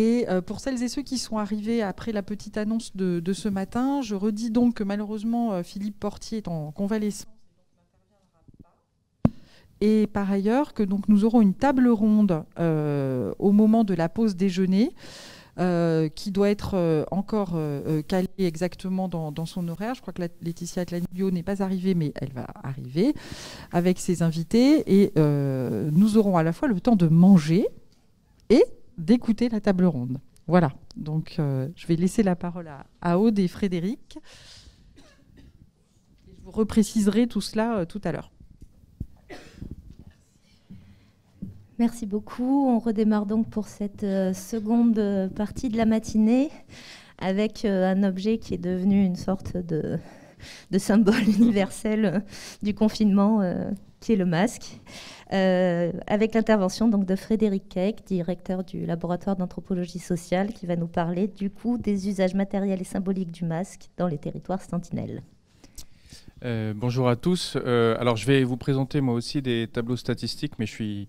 Et pour celles et ceux qui sont arrivés après la petite annonce de ce matin, je redis donc que malheureusement Philippe Portier est en convalescence. Et par ailleurs, que donc nous aurons une table ronde au moment de la pause déjeuner, qui doit être encore calée exactement dans son horaire. Je crois que Laetitia Atlanio n'est pas arrivée, mais elle va arriver avec ses invités. Et nous aurons à la fois le temps de manger et d'écouter la table ronde. Voilà. Donc, je vais laisser la parole à Aude et Frédéric. Je vous repréciserai tout cela tout à l'heure. Merci beaucoup. On redémarre donc pour cette seconde partie de la matinée avec un objet qui est devenu une sorte de symbole universel du confinement, qui est le masque, avec l'intervention donc de Frédéric Keck, directeur du laboratoire d'anthropologie sociale, qui va nous parler du coup des usages matériels et symboliques du masque dans les territoires sentinelles. Bonjour à tous. Alors je vais vous présenter moi aussi des tableaux statistiques, mais je suis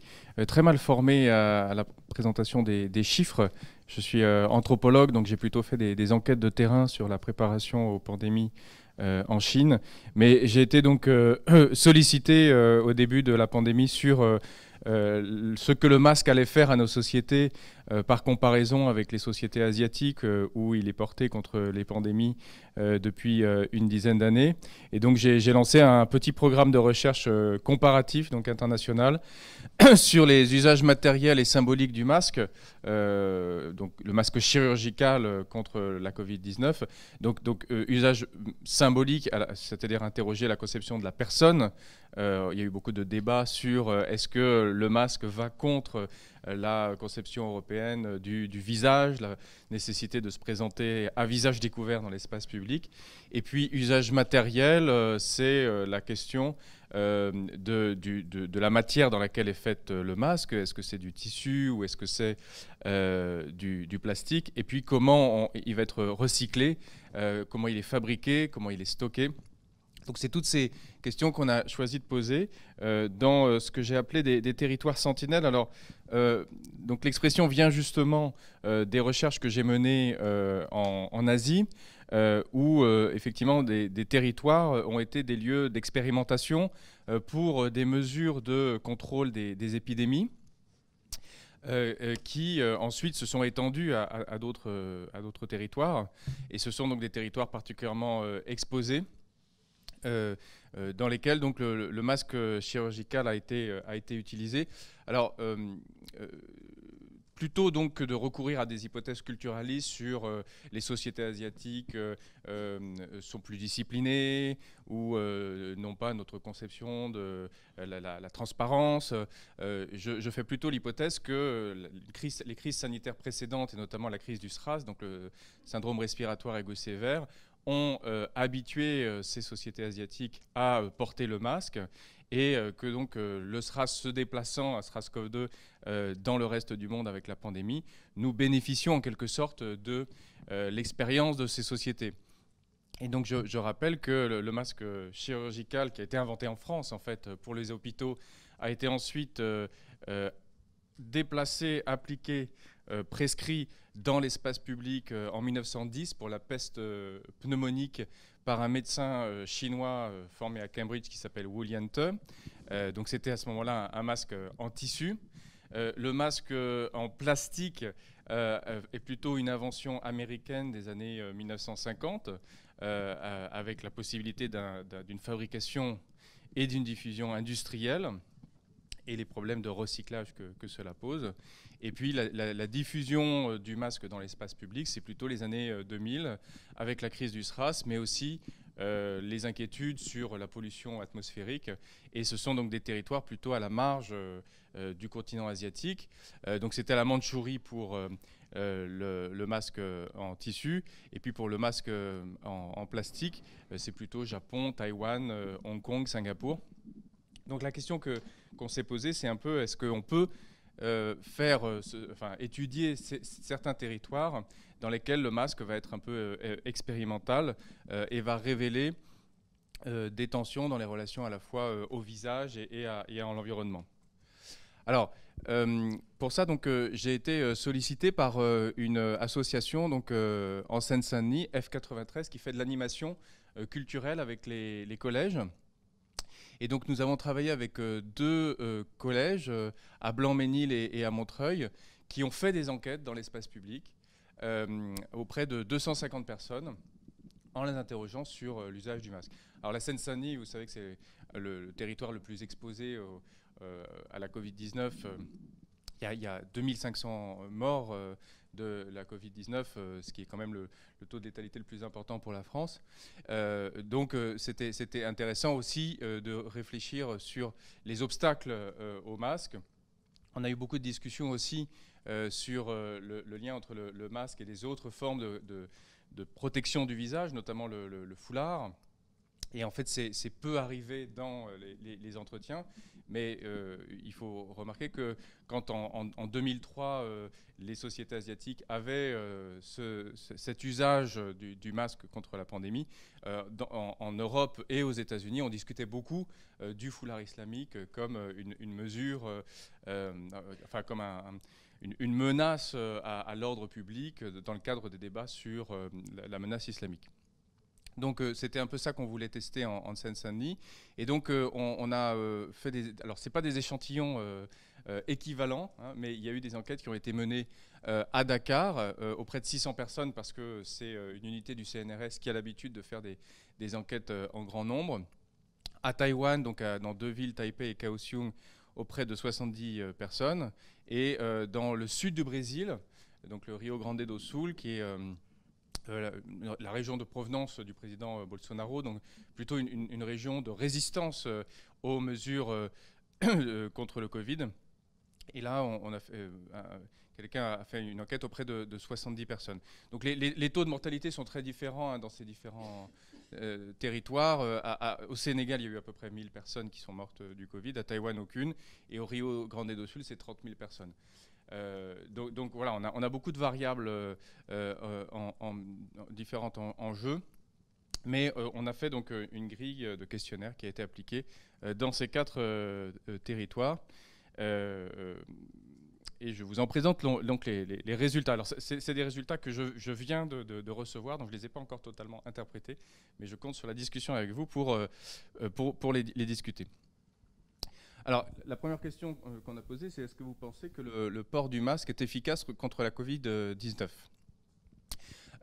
très mal formé à la présentation des chiffres. Je suis anthropologue, donc j'ai plutôt fait des enquêtes de terrain sur la préparation aux pandémies en Chine. Mais j'ai été donc sollicité au début de la pandémie sur ce que le masque allait faire à nos sociétés par comparaison avec les sociétés asiatiques où il est porté contre les pandémies depuis une dizaine d'années. Et donc j'ai lancé un petit programme de recherche comparatif, donc international, sur les usages matériels et symboliques du masque, donc le masque chirurgical contre la Covid-19. Donc usage symbolique, c'est-à-dire interroger la conception de la personne. Il y a eu beaucoup de débats sur est-ce que le masque va contre la conception européenne du visage, la nécessité de se présenter à visage découvert dans l'espace public. Et puis, usage matériel, c'est la question de la matière dans laquelle est fait le masque. Est-ce que c'est du tissu ou est-ce que c'est du plastique? Et puis, comment il va être recyclé, comment il est fabriqué, comment il est stocké. Donc c'est toutes ces questions qu'on a choisi de poser dans ce que j'ai appelé des territoires sentinelles. Alors, donc l'expression vient justement des recherches que j'ai menées en Asie, où effectivement des territoires ont été des lieux d'expérimentation pour des mesures de contrôle des épidémies. Qui ensuite se sont étendus à d'autres territoires. Et ce sont donc des territoires particulièrement exposés, dans lesquels donc le masque chirurgical a été utilisé. Alors, plutôt donc que de recourir à des hypothèses culturalistes sur les sociétés asiatiques sont plus disciplinées ou n'ont pas notre conception de la transparence, je fais plutôt l'hypothèse que les crises sanitaires précédentes, et notamment la crise du SRAS, donc le syndrome respiratoire aigu sévère, ont habitué ces sociétés asiatiques à porter le masque et que donc le SRAS se déplaçant à SRAS-CoV-2 dans le reste du monde avec la pandémie, nous bénéficions en quelque sorte de l'expérience de ces sociétés. Et donc je rappelle que le masque chirurgical qui a été inventé en France en fait pour les hôpitaux a été ensuite déplacé, appliqué, prescrit dans l'espace public en 1910 pour la peste pneumonique par un médecin chinois formé à Cambridge qui s'appelle Wu Liante. Donc c'était à ce moment-là un masque en tissu. Le masque en plastique est plutôt une invention américaine des années 1950 avec la possibilité d'une fabrication et d'une diffusion industrielle et les problèmes de recyclage que cela pose. Et puis la diffusion du masque dans l'espace public, c'est plutôt les années 2000, avec la crise du SRAS, mais aussi les inquiétudes sur la pollution atmosphérique. Et ce sont donc des territoires plutôt à la marge du continent asiatique. Donc c'était la Mandchourie pour le masque en tissu, et puis pour le masque en plastique, c'est plutôt Japon, Taïwan, Hong Kong, Singapour. Donc la question qu'on s'est posée, c'est un peu, est-ce qu'on peut étudier certains territoires dans lesquels le masque va être un peu expérimental et va révéler des tensions dans les relations à la fois au visage et à l'environnement. Alors, pour ça, donc, j'ai été sollicité par une association donc, en Seine-Saint-Denis, F93, qui fait de l'animation culturelle avec les collèges. Et donc, nous avons travaillé avec deux collèges, à Blanc-Ménil et à Montreuil, qui ont fait des enquêtes dans l'espace public auprès de 250 personnes, en les interrogeant sur l'usage du masque. Alors la Seine-Saint-Denis, vous savez que c'est le territoire le plus exposé à la Covid-19. Il y a 2500 morts de la Covid-19, ce qui est quand même le taux de létalité le plus important pour la France. Donc c'était intéressant aussi de réfléchir sur les obstacles au masque. On a eu beaucoup de discussions aussi sur le lien entre le masque et les autres formes de protection du visage, notamment le foulard. Et en fait, c'est peu arrivé dans les entretiens, mais il faut remarquer que quand en 2003, les sociétés asiatiques avaient cet usage du masque contre la pandémie, en Europe et aux États-Unis, on discutait beaucoup du foulard islamique comme une mesure, enfin comme une menace à l'ordre public dans le cadre des débats sur la menace islamique. Donc c'était un peu ça qu'on voulait tester en Seine-Saint-Denis. Et donc on a fait des... Alors ce n'est pas des échantillons équivalents, hein, mais il y a eu des enquêtes qui ont été menées à Dakar auprès de 600 personnes parce que c'est une unité du CNRS qui a l'habitude de faire des enquêtes en grand nombre. À Taïwan, donc dans deux villes, Taipei et Kaohsiung, auprès de 70 personnes. Et dans le sud du Brésil, donc le Rio Grande do Sul, qui est... la région de provenance du président Bolsonaro, donc plutôt une région de résistance aux mesures contre le Covid. Et là, quelqu'un a fait une enquête auprès de 70 personnes. Donc les taux de mortalité sont très différents dans ces différents territoires. Au Sénégal, il y a eu à peu près 1000 personnes qui sont mortes du Covid, à Taïwan, aucune. Et au Rio Grande do Sul, c'est 30 000 personnes. Donc voilà, on a beaucoup de variables différentes en jeu, mais on a fait donc une grille de questionnaires qui a été appliquée dans ces 4 territoires. Et je vous en présente donc les résultats. Alors c'est des résultats que je viens de recevoir, donc je ne les ai pas encore totalement interprétés, mais je compte sur la discussion avec vous pour les discuter. Alors, la première question qu'on a posée, c'est est-ce que vous pensez que le port du masque est efficace contre la Covid-19 ?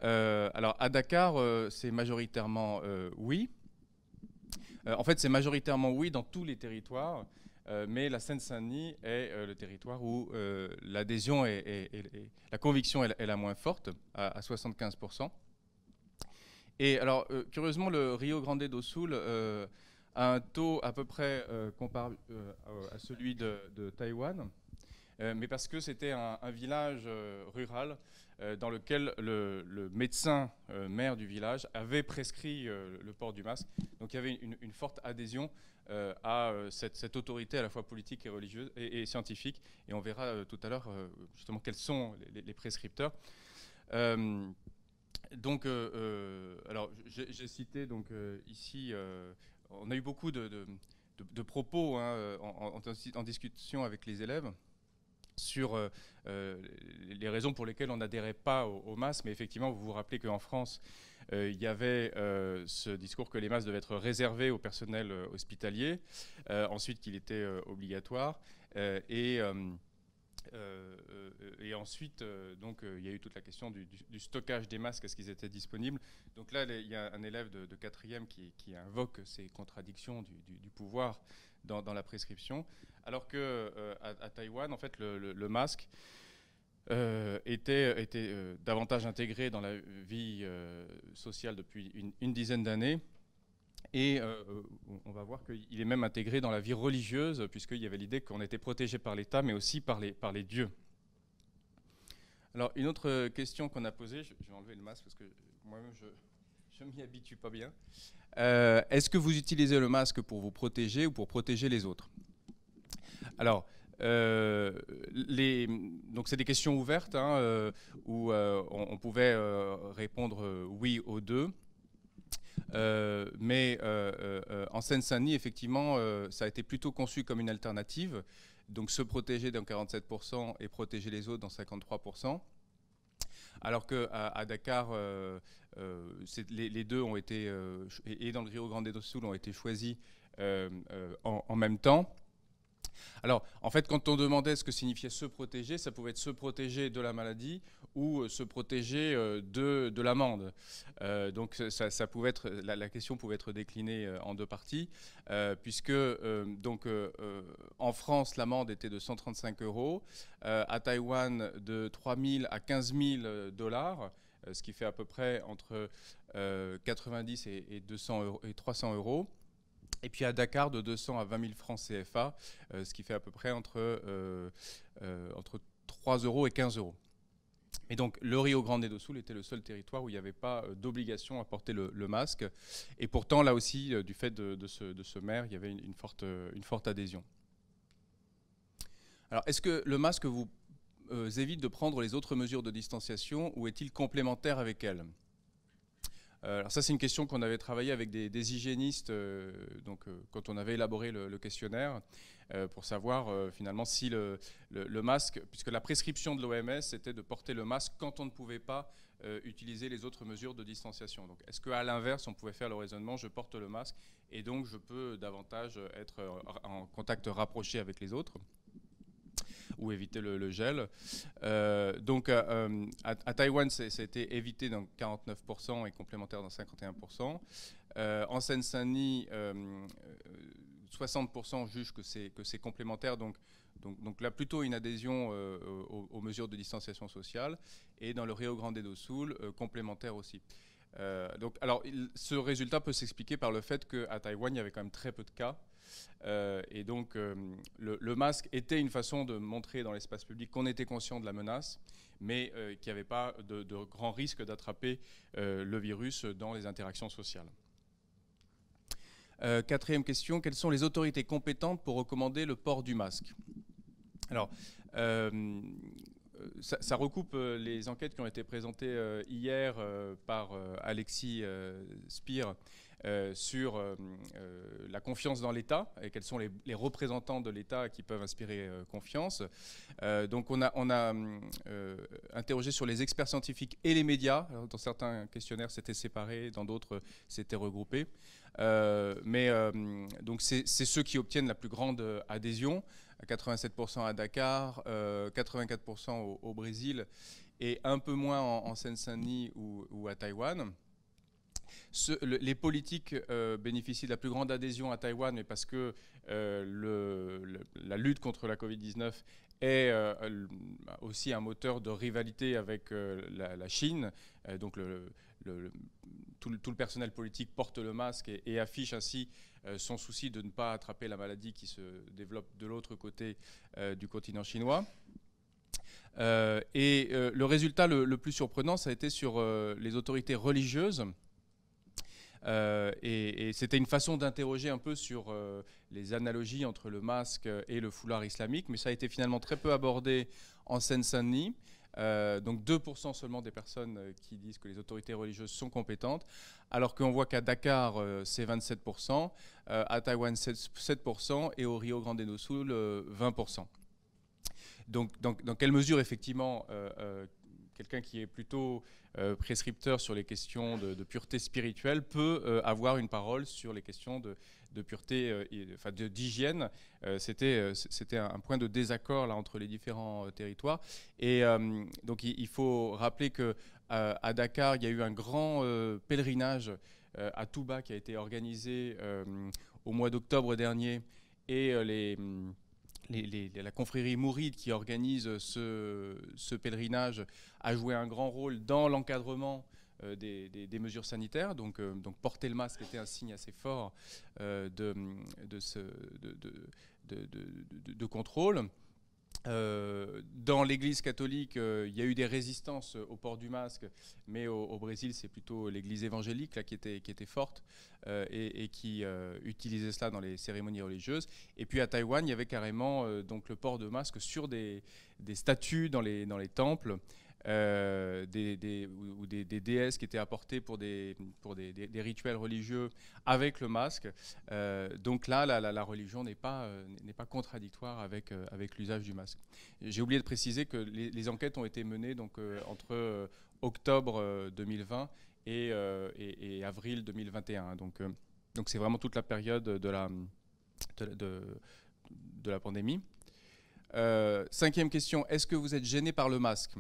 Alors, à Dakar, c'est majoritairement oui. En fait, c'est majoritairement oui dans tous les territoires, mais la Seine-Saint-Denis est le territoire où l'adhésion et la conviction est la moins forte, à 75%. Et alors, curieusement, le Rio Grande do Sul... a un taux à peu près comparable à celui de Taïwan, mais parce que c'était un village rural dans lequel le médecin maire du village avait prescrit le port du masque. Donc il y avait une forte adhésion à cette autorité à la fois politique et religieuse et scientifique. Et on verra tout à l'heure justement quels sont les prescripteurs. Donc, alors j'ai cité donc ici... on a eu beaucoup de propos hein, en discussion avec les élèves sur les raisons pour lesquelles on n'adhérait pas au masque. Mais effectivement, vous vous rappelez qu'en France, il y avait ce discours que les masques devaient être réservés au personnel hospitalier, ensuite qu'il était obligatoire. Et ensuite, donc, il y a eu toute la question du stockage des masques, est-ce qu'ils étaient disponibles. Donc là, il y a un élève de 4e qui invoque ces contradictions du pouvoir dans la prescription, alors qu'à Taïwan, en fait, le masque était davantage intégré dans la vie sociale depuis une dizaine d'années. Et on va voir qu'il est même intégré dans la vie religieuse, puisqu'il y avait l'idée qu'on était protégé par l'État, mais aussi par les dieux. Alors, une autre question qu'on a posée, je vais enlever le masque parce que moi-même, je ne m'y habitue pas bien. Est-ce que vous utilisez le masque pour vous protéger ou pour protéger les autres ? Alors, donc c'est des questions ouvertes, hein, où on pouvait répondre oui aux deux. Mais en Seine-Saint-Denis, effectivement, ça a été plutôt conçu comme une alternative. donc se protéger dans 47% et protéger les autres dans 53%. Alors qu'à Dakar, les deux ont été, et dans le Rio Grande do Sul, ont été choisis en même temps. Alors, en fait, quand on demandait ce que signifiait se protéger, ça pouvait être se protéger de la maladie ou se protéger de l'amende. Donc, ça pouvait être, la question pouvait être déclinée en deux parties, puisque en France, l'amende était de 135 €, à Taïwan de 3 000 à 15 000 $, ce qui fait à peu près entre 90 et 200 € et 300 €. Et puis à Dakar, de 200 à 20 000 francs CFA, ce qui fait à peu près entre 3 € et 15 €. Et donc le Rio Grande do Sul était le seul territoire où il n'y avait pas d'obligation à porter le masque. Et pourtant, là aussi, du fait de ce maire, il y avait une forte adhésion. Alors, est-ce que le masque vous évite de prendre les autres mesures de distanciation ou est-il complémentaire avec elles ? Alors ça, c'est une question qu'on avait travaillé avec des hygiénistes quand on avait élaboré le questionnaire pour savoir finalement si le masque, puisque la prescription de l'OMS était de porter le masque quand on ne pouvait pas utiliser les autres mesures de distanciation. Donc est-ce qu'à l'inverse, on pouvait faire le raisonnement, je porte le masque et donc je peux davantage être en contact rapproché avec les autres ou éviter le gel. À Taïwan, ça a été évité dans 49% et complémentaire dans 51%. En Seine-Saint-Denis, 60% jugent que c'est complémentaire, donc là plutôt une adhésion aux mesures de distanciation sociale. Et dans le Rio Grande do Sul, complémentaire aussi. Ce résultat peut s'expliquer par le fait qu'à Taïwan, il y avait quand même très peu de cas. Et donc, le masque était une façon de montrer dans l'espace public qu'on était conscient de la menace, mais qu'il n'y avait pas de grand risque d'attraper le virus dans les interactions sociales. Quatrième question, quelles sont les autorités compétentes pour recommander le port du masque ? Alors, ça recoupe les enquêtes qui ont été présentées hier par Alexis Spire sur la confiance dans l'État et quels sont les représentants de l'État qui peuvent inspirer confiance. Donc on a interrogé sur les experts scientifiques et les médias. Alors, dans certains questionnaires, c'était séparé, dans d'autres, c'était regroupé. Donc c'est ceux qui obtiennent la plus grande adhésion, 87% à Dakar, 84% au Brésil et un peu moins en Seine-Saint-Denis ou à Taïwan. Les politiques bénéficient de la plus grande adhésion à Taïwan, mais parce que la lutte contre la Covid-19 est aussi un moteur de rivalité avec la Chine. Donc tout le personnel politique porte le masque et affiche ainsi son souci de ne pas attraper la maladie qui se développe de l'autre côté du continent chinois. Le résultat le plus surprenant, ça a été sur les autorités religieuses. Et c'était une façon d'interroger un peu sur les analogies entre le masque et le foulard islamique, mais ça a été finalement très peu abordé en Seine-Saint-Denis. Donc 2% seulement des personnes qui disent que les autorités religieuses sont compétentes, alors qu'on voit qu'à Dakar, c'est 27%, à Taïwan, 7% et au Rio Grande do Sul, 20%. Donc dans quelle mesure, effectivement, quelqu'un qui est plutôt prescripteur sur les questions de pureté spirituelle peut avoir une parole sur les questions de pureté, d'hygiène. C'était un point de désaccord là, entre les différents territoires. Et donc il faut rappeler qu'à Dakar, il y a eu un grand pèlerinage à Touba qui a été organisé au mois d'octobre dernier. Et la confrérie mouride qui organise ce pèlerinage a joué un grand rôle dans l'encadrement des mesures sanitaires. Donc porter le masque était un signe assez fort de contrôle. Dans l'Église catholique, il y a eu des résistances au port du masque, mais au Brésil, c'est plutôt l'Église évangélique là, qui était forte et qui utilisait cela dans les cérémonies religieuses. Et puis à Taïwan, il y avait carrément donc le port de masque sur des statues dans les temples, ou des déesses qui étaient apportées pour des rituels religieux avec le masque. Donc là, la religion n'est pas contradictoire avec l'usage du masque. J'ai oublié de préciser que les enquêtes ont été menées donc, entre octobre 2020 et avril 2021. Donc c'est vraiment toute la période de la pandémie. Cinquième question, est-ce que vous êtes gêné par le masque?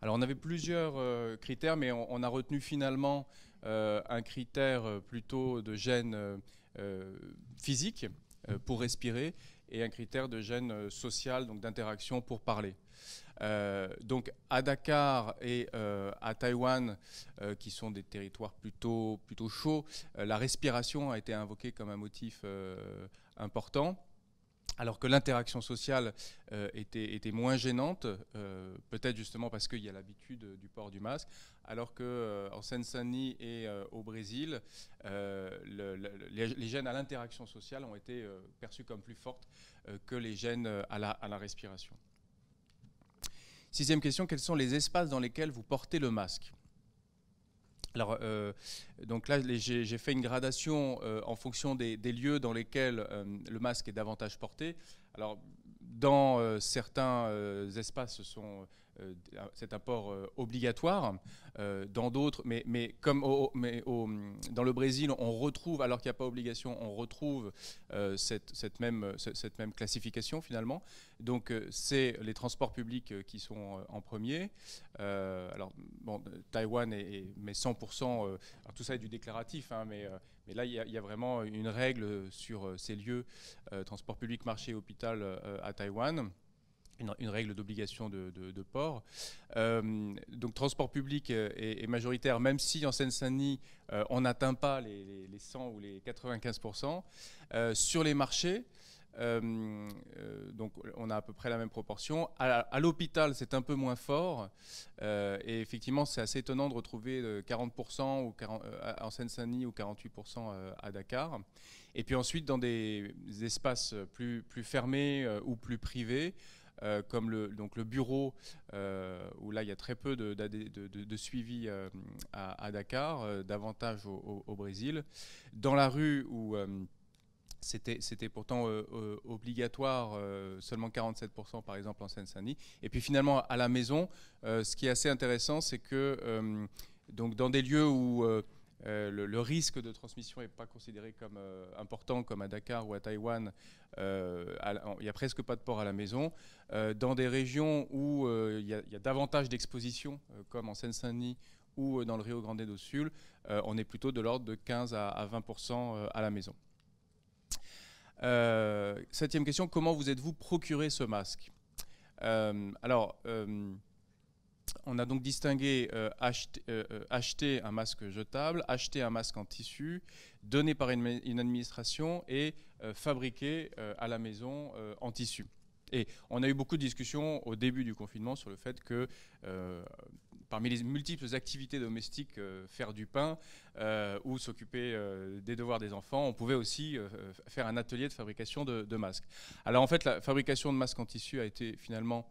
Alors on avait plusieurs critères, mais on a retenu finalement un critère plutôt de gêne physique pour respirer et un critère de gêne social, donc d'interaction pour parler. Donc à Dakar et à Taïwan, qui sont des territoires plutôt chauds, la respiration a été invoquée comme un motif important. Alors que l'interaction sociale était moins gênante, peut-être justement parce qu'il y a l'habitude du port du masque, alors qu'en Seine-Saint-Denis et au Brésil, les gênes à l'interaction sociale ont été perçus comme plus fortes que les gênes à la respiration. Sixième question, quels sont les espaces dans lesquels vous portez le masque? Alors, donc là, j'ai fait une gradation en fonction des lieux dans lesquels le masque est davantage porté. Alors, dans certains espaces, c'est un port obligatoire. Dans d'autres, mais comme dans le Brésil, on retrouve, alors qu'il n'y a pas obligation, on retrouve cette même classification finalement. Donc, c'est les transports publics qui sont en premier. Alors, bon, Taïwan met 100%, alors tout ça est du déclaratif, hein, mais là, il y a vraiment une règle sur ces lieux, transport public, marché, hôpital à Taïwan. Une règle d'obligation de port. Donc transport public est majoritaire, même si en Seine-Saint-Denis, on n'atteint pas les 100 ou les 95%. Sur les marchés, donc on a à peu près la même proportion. À l'hôpital, c'est un peu moins fort. Et effectivement, c'est assez étonnant de retrouver 40% en Seine-Saint-Denis ou 48% à Dakar. Et puis ensuite, dans des espaces plus fermés ou plus privés, comme le bureau, où là il y a très peu de suivi à Dakar, davantage au Brésil. Dans la rue, où c'était pourtant obligatoire, seulement 47% par exemple en Seine-Saint-Denis. Et puis finalement à la maison, ce qui est assez intéressant, c'est que donc dans des lieux où le risque de transmission n'est pas considéré comme important, comme à Dakar ou à Taïwan, il n'y a presque pas de port à la maison. Dans des régions où il y a davantage d'exposition, comme en Seine-Saint-Denis ou dans le Rio Grande do Sul, on est plutôt de l'ordre de 15 à 20% à la maison. Septième question, comment vous êtes-vous procuré ce masque? On a donc distingué acheter un masque jetable, acheter un masque en tissu, donné par une administration et fabriqué à la maison en tissu. Et on a eu beaucoup de discussions au début du confinement sur le fait que parmi les multiples activités domestiques, faire du pain ou s'occuper des devoirs des enfants, on pouvait aussi faire un atelier de fabrication de masques. Alors en fait, la fabrication de masques en tissu a été finalement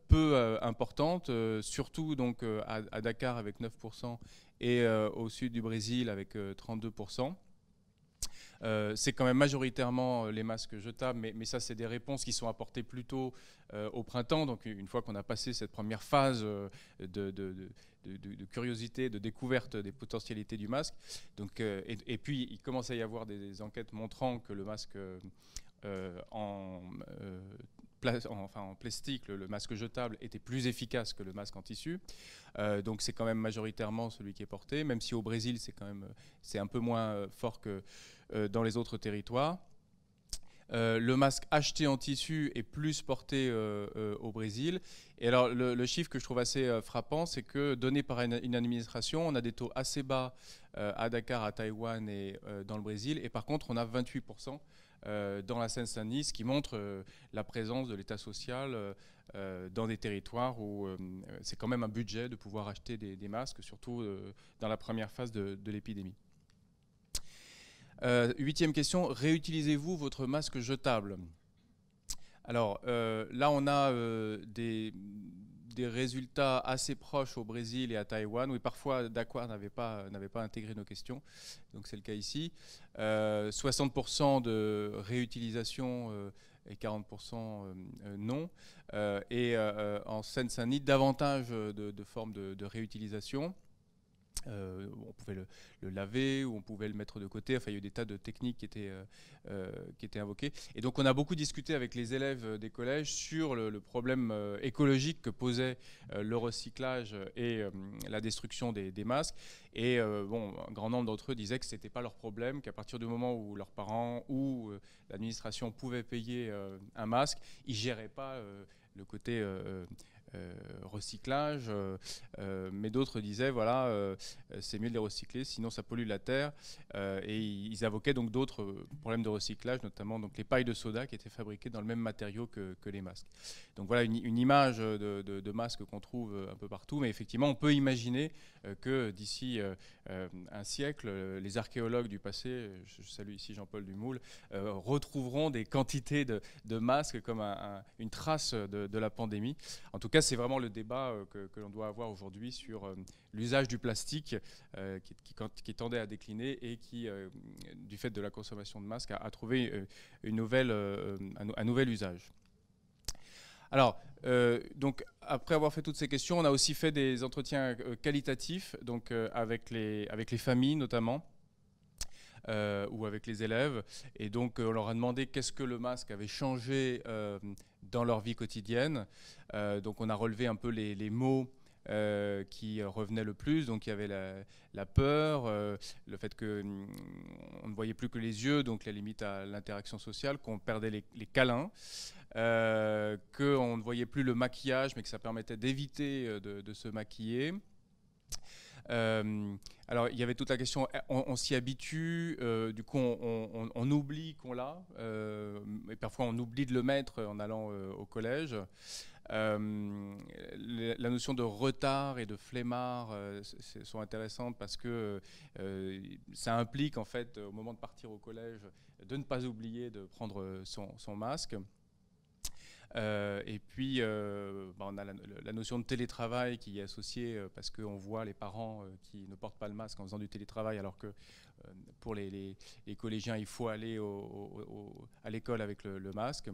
peu importante, surtout donc à Dakar avec 9% et au sud du Brésil avec 32%. C'est quand même majoritairement les masques jetables, mais ça c'est des réponses qui sont apportées plutôt au printemps, donc une fois qu'on a passé cette première phase de curiosité, de découverte des potentialités du masque. Donc, et puis il commence à y avoir des enquêtes montrant que le masque en plastique, le masque jetable était plus efficace que le masque en tissu. Donc c'est quand même majoritairement celui qui est porté, même si au Brésil c'est un peu moins fort que dans les autres territoires. Le masque acheté en tissu est plus porté au Brésil. Et alors le chiffre que je trouve assez frappant, c'est que donné par une administration, on a des taux assez bas à Dakar, à Taïwan et dans le Brésil. Et par contre, on a 28% dans la Seine-Saint-Denis, ce qui montre la présence de l'État social dans des territoires où c'est quand même un budget de pouvoir acheter des masques, surtout dans la première phase de l'épidémie. Huitième question, réutilisez-vous votre masque jetable? Alors là, on a des des résultats assez proches au Brésil et à Taïwan, où parfois Dakwar n'avait pas intégré nos questions, donc c'est le cas ici. 60% de réutilisation et 40% non. Et en Seine-Saint-Denis, davantage de formes de réutilisation. On pouvait le laver ou on pouvait le mettre de côté. Enfin, il y a eu des tas de techniques qui étaient invoquées. Et donc, on a beaucoup discuté avec les élèves des collèges sur le problème écologique que posait le recyclage et la destruction des masques. Et bon, un grand nombre d'entre eux disaient que ce n'était pas leur problème, qu'à partir du moment où leurs parents ou l'administration pouvaient payer un masque, ils ne géraient pas le côté recyclage, mais d'autres disaient voilà, c'est mieux de les recycler, sinon ça pollue la terre. Et ils invoquaient donc d'autres problèmes de recyclage, notamment donc les pailles de soda qui étaient fabriquées dans le même matériau que les masques. Donc voilà une image de masques qu'on trouve un peu partout, mais effectivement on peut imaginer que d'ici un siècle, les archéologues du passé, je salue ici Jean-Paul Dumoule, retrouveront des quantités de masques comme une trace de la pandémie. En tout cas, c'est vraiment le débat que l'on doit avoir aujourd'hui sur l'usage du plastique qui tendait à décliner et qui, du fait de la consommation de masques, a trouvé un nouvel usage. Alors, donc, après avoir fait toutes ces questions, on a aussi fait des entretiens qualitatifs, donc, avec les familles notamment. Ou avec les élèves. Et donc, on leur a demandé qu'est-ce que le masque avait changé dans leur vie quotidienne. Donc, on a relevé un peu les mots qui revenaient le plus. Donc, il y avait la peur, le fait qu'on ne voyait plus que les yeux, donc la limite à l'interaction sociale, qu'on perdait les câlins, qu'on ne voyait plus le maquillage, mais que ça permettait d'éviter de se maquiller. Alors, il y avait toute la question, on s'y habitue, du coup, on oublie qu'on l'a, et parfois on oublie de le mettre en allant au collège. La notion de retard et de flemmard sont intéressantes parce que ça implique, en fait, au moment de partir au collège, de ne pas oublier de prendre son masque. Et puis, on a la notion de télétravail qui est associée parce qu'on voit les parents qui ne portent pas le masque en faisant du télétravail, alors que pour les collégiens, il faut aller à l'école avec le masque.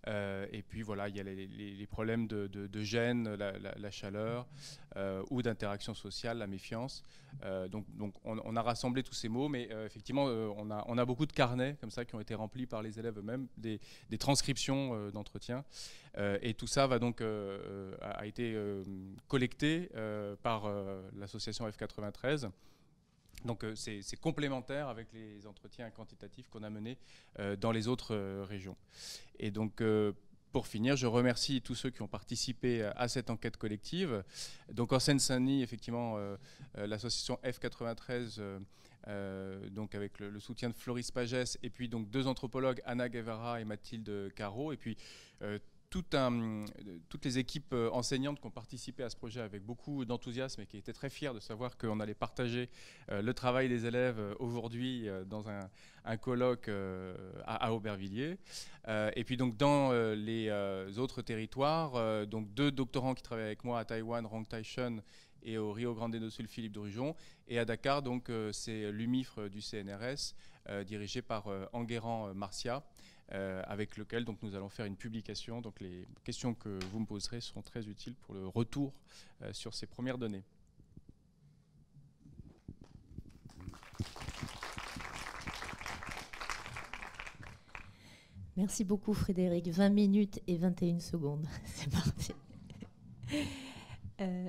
Et puis voilà, il y a les problèmes de gêne, la chaleur ou d'interaction sociale, la méfiance. Donc on a rassemblé tous ces mots, mais effectivement on a beaucoup de carnets comme ça qui ont été remplis par les élèves eux-mêmes, des transcriptions d'entretien. Et tout ça va donc a été collecté par l'association F93. Donc c'est complémentaire avec les entretiens quantitatifs qu'on a menés dans les autres régions. Et donc pour finir, je remercie tous ceux qui ont participé à cette enquête collective. Donc en Seine-Saint-Denis, effectivement, l'association F93, donc avec le soutien de Floris Pagès, et puis donc deux anthropologues, Anna Guevara et Mathilde Caro, et puis toutes les équipes enseignantes qui ont participé à ce projet avec beaucoup d'enthousiasme et qui étaient très fiers de savoir qu'on allait partager le travail des élèves aujourd'hui dans un colloque à Aubervilliers. Et puis donc dans les autres territoires, donc deux doctorants qui travaillent avec moi à Taïwan, Rong Tai-Shun, et au Rio Grande do Sul, Philippe Drujon. Et à Dakar, donc c'est l'UMIFRE du CNRS, dirigé par Enguerrand Marcia. Avec lequel donc, nous allons faire une publication. Donc les questions que vous me poserez seront très utiles pour le retour sur ces premières données. Merci beaucoup Frédéric. 20 minutes et 21 secondes. C'est parti.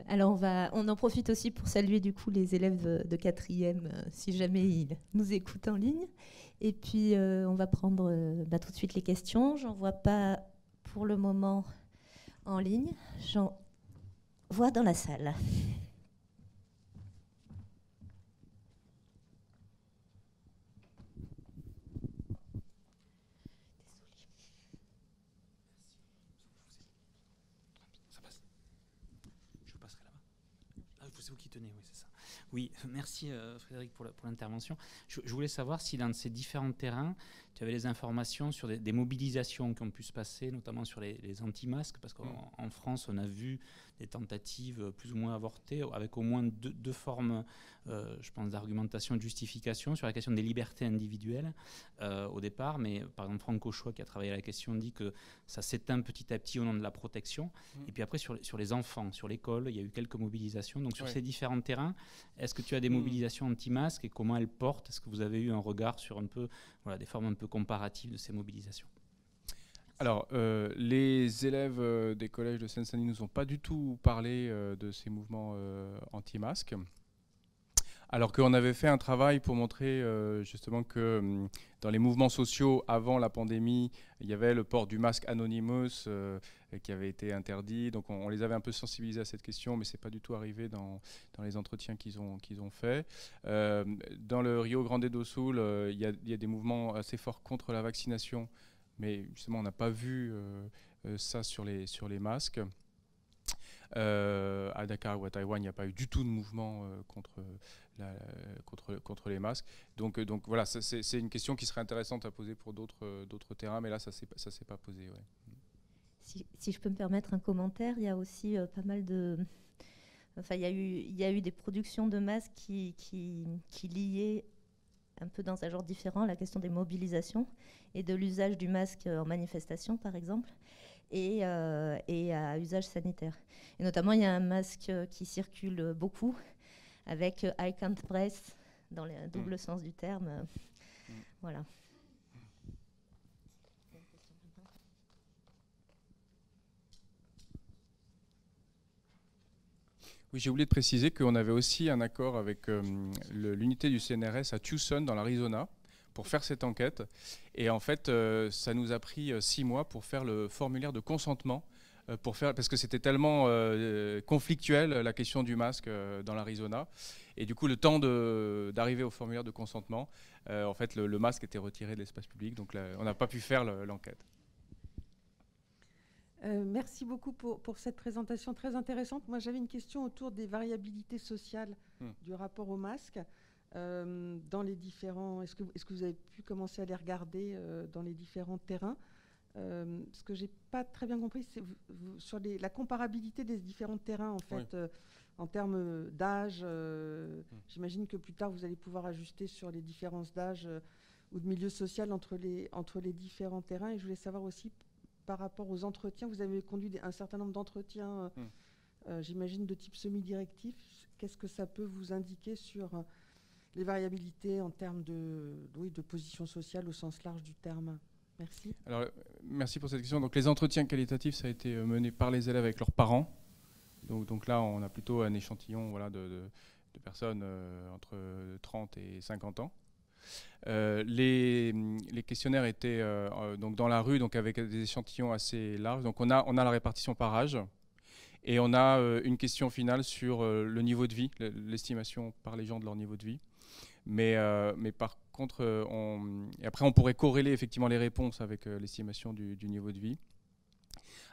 Alors on en profite aussi pour saluer du coup les élèves de 4e si jamais ils nous écoutent en ligne. Et puis on va prendre tout de suite les questions. J'en vois pas pour le moment en ligne. J'en vois dans la salle. C'est vous qui tenez, oui, c'est ça. Oui, merci Frédéric pour l'intervention. Je voulais savoir si dans ces différents terrains, tu avais les informations sur des mobilisations qui ont pu se passer, notamment sur les anti-masques, parce qu'en France, on a vu des tentatives plus ou moins avortées, avec au moins deux formes, je pense, d'argumentation et de justification sur la question des libertés individuelles au départ. Mais par exemple, Franck Cauchois, qui a travaillé à la question, dit que ça s'éteint petit à petit au nom de la protection. Et puis après, sur les enfants, sur l'école, il y a eu quelques mobilisations. Donc sur ces différents terrains, est-ce que tu as des mobilisations anti-masques et comment elles portent? Est-ce que vous avez eu un regard sur un peu, voilà, des formes un peu comparatives de ces mobilisations? Alors, les élèves des collèges de Seine-Saint-Denis ne nous ont pas du tout parlé de ces mouvements anti-masques, alors qu'on avait fait un travail pour montrer justement que dans les mouvements sociaux avant la pandémie, il y avait le port du masque Anonymous qui avait été interdit. Donc on les avait un peu sensibilisés à cette question, mais ce n'est pas du tout arrivé dans les entretiens qu'ils ont faits. Dans le Rio Grande do Sul, il y a des mouvements assez forts contre la vaccination, mais justement, on n'a pas vu ça sur les masques. À Dakar ou à Taïwan, il n'y a pas eu du tout de mouvement contre les masques. Donc voilà, c'est une question qui serait intéressante à poser pour d'autres terrains, mais là, ça ne s'est pas posé. Ouais. Si je peux me permettre un commentaire, il y a aussi pas mal de... Enfin, il y a eu des productions de masques qui liaient un peu dans un genre différent la question des mobilisations et de l'usage du masque en manifestation, par exemple, et à usage sanitaire. Et notamment, il y a un masque qui circule beaucoup, avec I can't breathe, dans le double sens du terme. Voilà. Oui, j'ai oublié de préciser qu'on avait aussi un accord avec l'unité du CNRS à Tucson, dans l'Arizona, pour faire cette enquête. Et en fait, ça nous a pris 6 mois pour faire le formulaire de consentement, parce que c'était tellement conflictuel, la question du masque dans l'Arizona. Et du coup, le temps d'arriver au formulaire de consentement, en fait, le masque était retiré de l'espace public. Donc là, on n'a pas pu faire l'enquête. Merci beaucoup pour cette présentation très intéressante. Moi, j'avais une question autour des variabilités sociales du rapport au masque. Dans les différents, est-ce que vous avez pu commencer à les regarder dans les différents terrains? Ce que j'ai pas très bien compris, c'est sur la comparabilité des différents terrains, en fait, en termes d'âge. J'imagine que plus tard, vous allez pouvoir ajuster sur les différences d'âge ou de milieu social entre les différents terrains. Et je voulais savoir aussi, par rapport aux entretiens, vous avez conduit un certain nombre d'entretiens, j'imagine, de type semi-directif. Qu'est-ce que ça peut vous indiquer sur les variabilités en termes de position sociale au sens large du terme? Merci. Alors, merci pour cette question. Donc, les entretiens qualitatifs, ça a été mené par les élèves avec leurs parents. Donc là, on a plutôt un échantillon, voilà, de personnes entre 30 et 50 ans. Les questionnaires étaient donc dans la rue, donc avec des échantillons assez larges. Donc on a la répartition par âge et on a une question finale sur le niveau de vie, l'estimation par les gens de leur niveau de vie. Mais par contre, et après on pourrait corréler effectivement les réponses avec l'estimation du niveau de vie.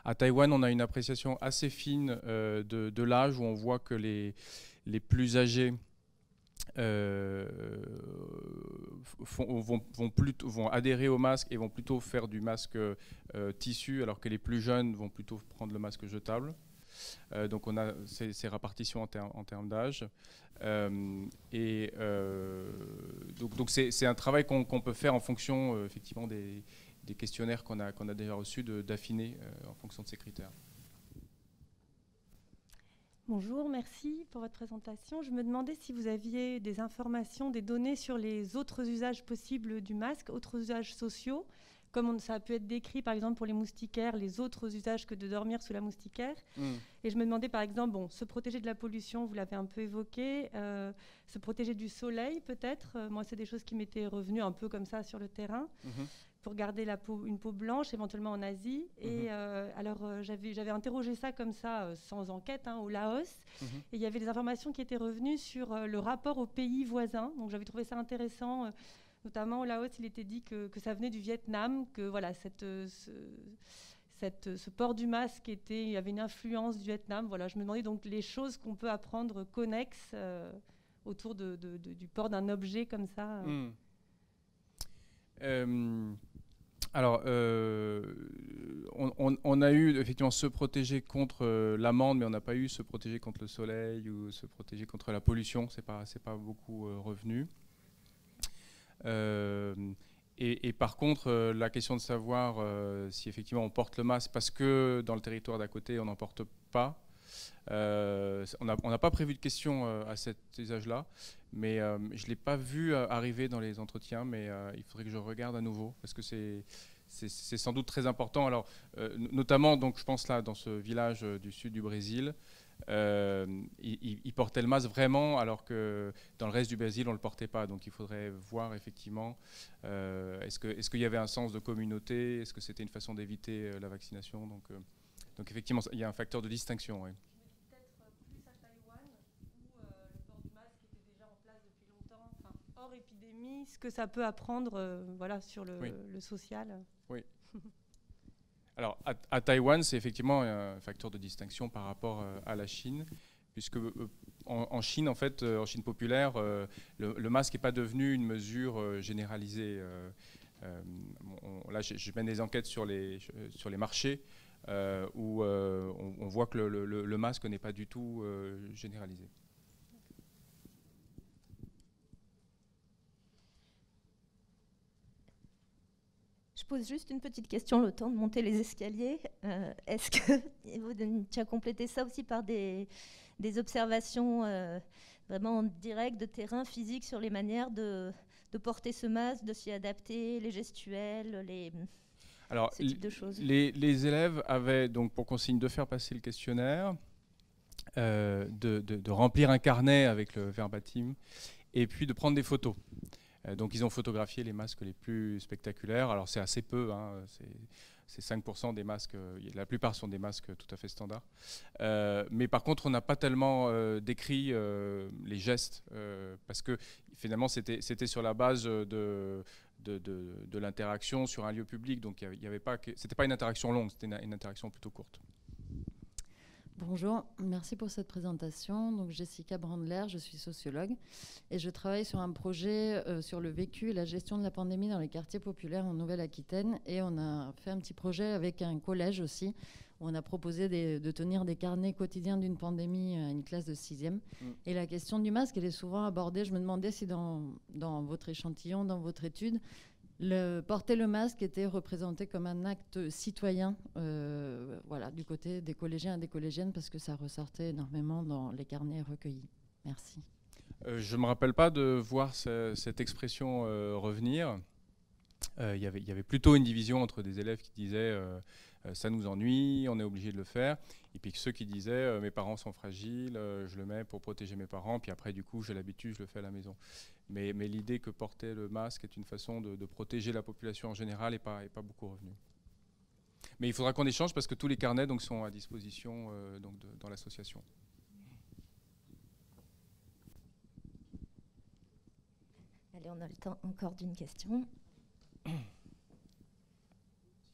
À Taïwan, on a une appréciation assez fine de l'âge, où on voit que les plus âgés vont adhérer au masque et vont plutôt faire du masque tissu, alors que les plus jeunes vont plutôt prendre le masque jetable. Donc on a ces répartitions en termes d'âge. Donc c'est un travail qu'on peut faire en fonction effectivement des questionnaires qu'on a déjà reçus, d'affiner en fonction de ces critères. Bonjour, merci pour votre présentation. Je me demandais si vous aviez des informations, des données sur les autres usages possibles du masque, autres usages sociaux, comme ça a pu être décrit par exemple pour les moustiquaires, les autres usages que de dormir sous la moustiquaire. Et je me demandais par exemple, se protéger de la pollution, vous l'avez un peu évoqué, se protéger du soleil peut-être. Moi, c'est des choses qui m'étaient revenues un peu comme ça sur le terrain. Pour garder une peau blanche, éventuellement en Asie. Et alors, j'avais interrogé ça comme ça, sans enquête, au Laos. Et il y avait des informations qui étaient revenues sur le rapport aux pays voisins. Donc, j'avais trouvé ça intéressant. Notamment, au Laos, il était dit que ça venait du Vietnam, que voilà, ce port du masque il y avait une influence du Vietnam. Voilà, je me demandais donc les choses qu'on peut apprendre connexes autour du port d'un objet comme ça. Alors, on a eu effectivement se protéger contre l'amande, mais on n'a pas eu se protéger contre le soleil ou se protéger contre la pollution. C'est pas beaucoup revenu. Et par contre, la question de savoir si effectivement on porte le masque parce que dans le territoire d'à côté on n'en porte pas. On n'a pas prévu de questions à cet usage-là, mais je ne l'ai pas vu arriver dans les entretiens, mais il faudrait que je regarde à nouveau, parce que c'est sans doute très important. Alors, notamment, donc, je pense là, dans ce village du sud du Brésil, ils portaient le masque vraiment, alors que dans le reste du Brésil, on ne le portait pas. Donc il faudrait voir effectivement, est-ce qu'il y avait un sens de communauté, est-ce que c'était une façon d'éviter la vaccination. Donc effectivement, il y a un facteur de distinction. Oui. Hors épidémie, ce que ça peut apprendre voilà, sur le social. Oui. Alors, à Taïwan, c'est effectivement un facteur de distinction par rapport à la Chine, puisque en Chine, en fait, en Chine populaire, le masque n'est pas devenu une mesure généralisée. Là, je mène des enquêtes sur les marchés où on voit que le masque n'est pas du tout généralisé. Je pose juste une petite question, le temps de monter les escaliers. Est-ce que tu as complété ça aussi par des observations vraiment directes de terrain physique sur les manières de porter ce masque, de s'y adapter, les gestuels, ce type de choses? Les élèves avaient donc pour consigne de faire passer le questionnaire, de remplir un carnet avec le verbatim et puis de prendre des photos. Donc ils ont photographié les masques les plus spectaculaires. Alors c'est assez peu, hein, c'est 5% des masques, la plupart sont des masques tout à fait standards. Mais par contre on n'a pas tellement décrit les gestes, parce que finalement c'était sur la base de l'interaction sur un lieu public. Donc c'était pas une interaction longue, c'était une interaction plutôt courte. Bonjour, merci pour cette présentation. Donc, Jessica Brandler, je suis sociologue et je travaille sur un projet sur le vécu et la gestion de la pandémie dans les quartiers populaires en Nouvelle-Aquitaine. Et on a fait un petit projet avec un collège aussi, où on a proposé de tenir des carnets quotidiens d'une pandémie à une classe de 6e. Et la question du masque, elle est souvent abordée. Je me demandais si dans votre échantillon, dans votre étude, porter le masque était représenté comme un acte citoyen, voilà, du côté des collégiens et des collégiennes, parce que ça ressortait énormément dans les carnets recueillis. Merci. Je ne me rappelle pas de voir cette expression revenir. Il y avait plutôt une division entre des élèves qui disaient ça nous ennuie, on est obligé de le faire, et puis ceux qui disaient mes parents sont fragiles, je le mets pour protéger mes parents, puis après du coup j'ai l'habitude, je le fais à la maison. Mais l'idée que porter le masque est une façon de protéger la population en général n'est pas beaucoup revenue. Mais il faudra qu'on échange parce que tous les carnets donc, sont à disposition dans l'association. Allez, on a le temps encore d'une question.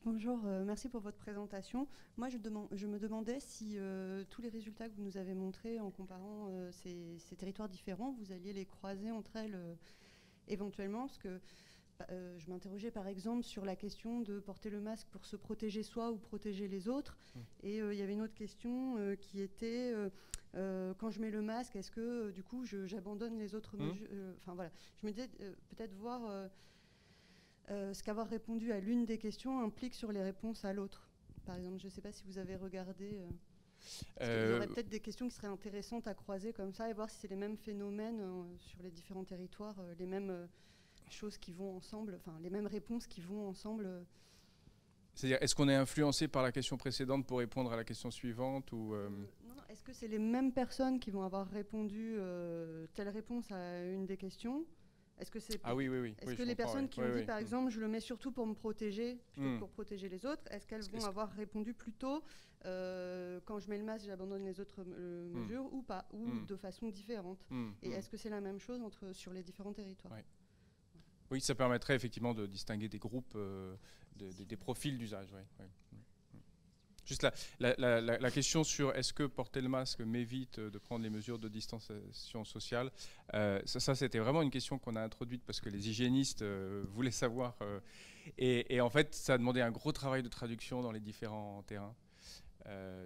Bonjour, merci pour votre présentation. Moi, je me demandais si tous les résultats que vous nous avez montrés en comparant ces territoires différents, vous alliez les croiser entre elles éventuellement, parce que je m'interrogeais par exemple sur la question de porter le masque pour se protéger soi ou protéger les autres. Et il y avait une autre question qui était quand je mets le masque, est-ce que du coup j'abandonne les autres mesures? Enfin voilà, je me disais peut-être voir ce qu'avoir répondu à l'une des questions implique sur les réponses à l'autre. Par exemple, je ne sais pas si vous avez regardé. Il y aurait peut-être des questions qui seraient intéressantes à croiser comme ça et voir si c'est les mêmes phénomènes sur les différents territoires, les mêmes choses qui vont ensemble, enfin les mêmes réponses qui vont ensemble. C'est-à-dire, est-ce qu'on est influencé par la question précédente pour répondre à la question suivante ou Non, est-ce que c'est les mêmes personnes qui vont avoir répondu telle réponse à une des questions? Est-ce que c'est oui. Est-ce que les personnes qui ont dit, par exemple, je le mets surtout pour me protéger, plutôt que pour protéger les autres, est-ce qu'elles vont avoir répondu plutôt quand je mets le masque, j'abandonne les autres mesures ou pas, ou de façon différente? Et est-ce que c'est la même chose sur les différents territoires? Oui, ça permettrait effectivement de distinguer des groupes, des profils d'usage. Juste la question sur est-ce que porter le masque m'évite de prendre les mesures de distanciation sociale, ça c'était vraiment une question qu'on a introduite parce que les hygiénistes voulaient savoir. Et en fait, ça a demandé un gros travail de traduction dans les différents terrains.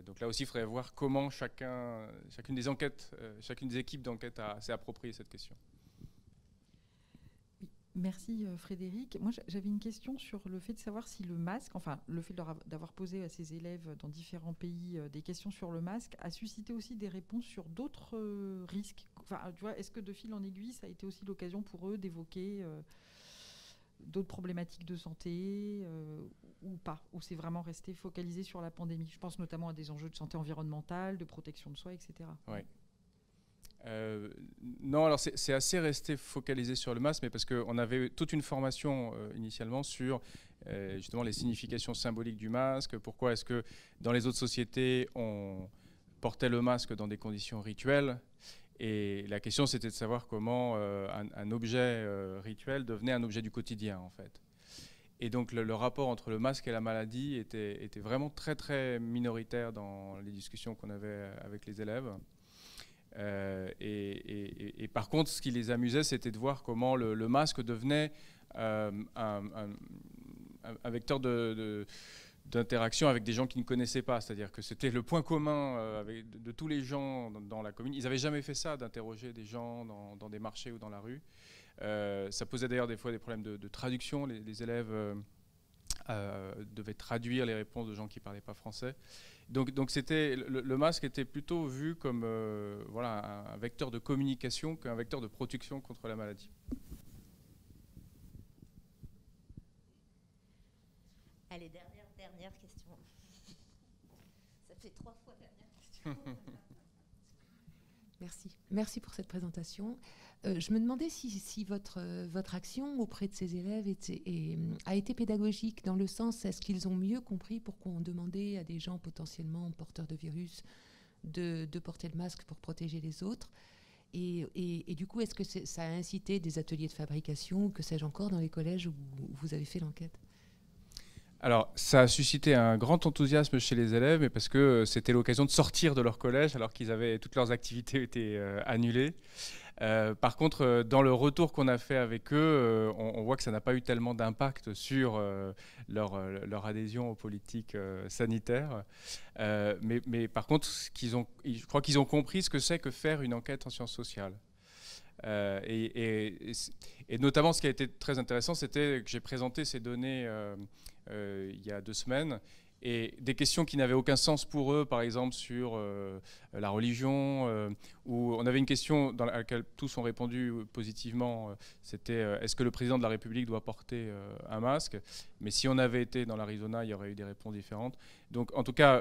Donc là aussi, il faudrait voir comment chacune des enquêtes, chacune des équipes d'enquête s'est appropriée cette question. Merci Frédéric. Moi j'avais une question sur le fait de savoir si le masque, enfin le fait d'avoir posé à ces élèves dans différents pays des questions sur le masque a suscité aussi des réponses sur d'autres risques. Enfin, tu vois, est-ce que de fil en aiguille, ça a été aussi l'occasion pour eux d'évoquer d'autres problématiques de santé ou pas, ou c'est vraiment resté focalisé sur la pandémie? Je pense notamment à des enjeux de santé environnementale, de protection de soi, etc. Oui. Non, alors c'est assez resté focalisé sur le masque, mais parce qu'on avait toute une formation initialement sur justement les significations symboliques du masque. Pourquoi est-ce que dans les autres sociétés, on portait le masque dans des conditions rituelles? Et la question, c'était de savoir comment un objet rituel devenait un objet du quotidien, en fait. Et donc le rapport entre le masque et la maladie était vraiment très, très minoritaire dans les discussions qu'on avait avec les élèves. Et par contre, ce qui les amusait, c'était de voir comment le masque devenait un vecteur d'interaction avec des gens qui ne connaissaient pas. C'est-à-dire que c'était le point commun de tous les gens dans la commune. Ils n'avaient jamais fait ça, d'interroger des gens dans des marchés ou dans la rue. Ça posait d'ailleurs des fois des problèmes de traduction. Les élèves devaient traduire les réponses de gens qui ne parlaient pas français. Donc le masque était plutôt vu comme voilà, un vecteur de communication qu'un vecteur de protection contre la maladie. Allez, dernière question. Ça fait 3 fois dernière question. Merci pour cette présentation. Je me demandais si votre action auprès de ces élèves a été pédagogique, dans le sens, est-ce qu'ils ont mieux compris pourquoi on demandait à des gens potentiellement porteurs de virus de porter le masque pour protéger les autres, et du coup, est-ce que ça a incité des ateliers de fabrication, ou que sais-je encore, dans les collèges où vous avez fait l'enquête? Alors, ça a suscité un grand enthousiasme chez les élèves, mais parce que c'était l'occasion de sortir de leur collège alors toutes leurs activités étaient annulées. Par contre, dans le retour qu'on a fait avec eux, on voit que ça n'a pas eu tellement d'impact sur leur adhésion aux politiques sanitaires. Mais par contre, je crois qu'ils ont compris ce que c'est que faire une enquête en sciences sociales. Et notamment, ce qui a été très intéressant, c'était que j'ai présenté ces données il y a 2 semaines, et des questions qui n'avaient aucun sens pour eux, par exemple sur la religion, où on avait une question dans laquelle tous ont répondu positivement, c'était est-ce que le président de la République doit porter un masque? Mais si on avait été dans l'Arizona, il y aurait eu des réponses différentes. Donc en tout cas,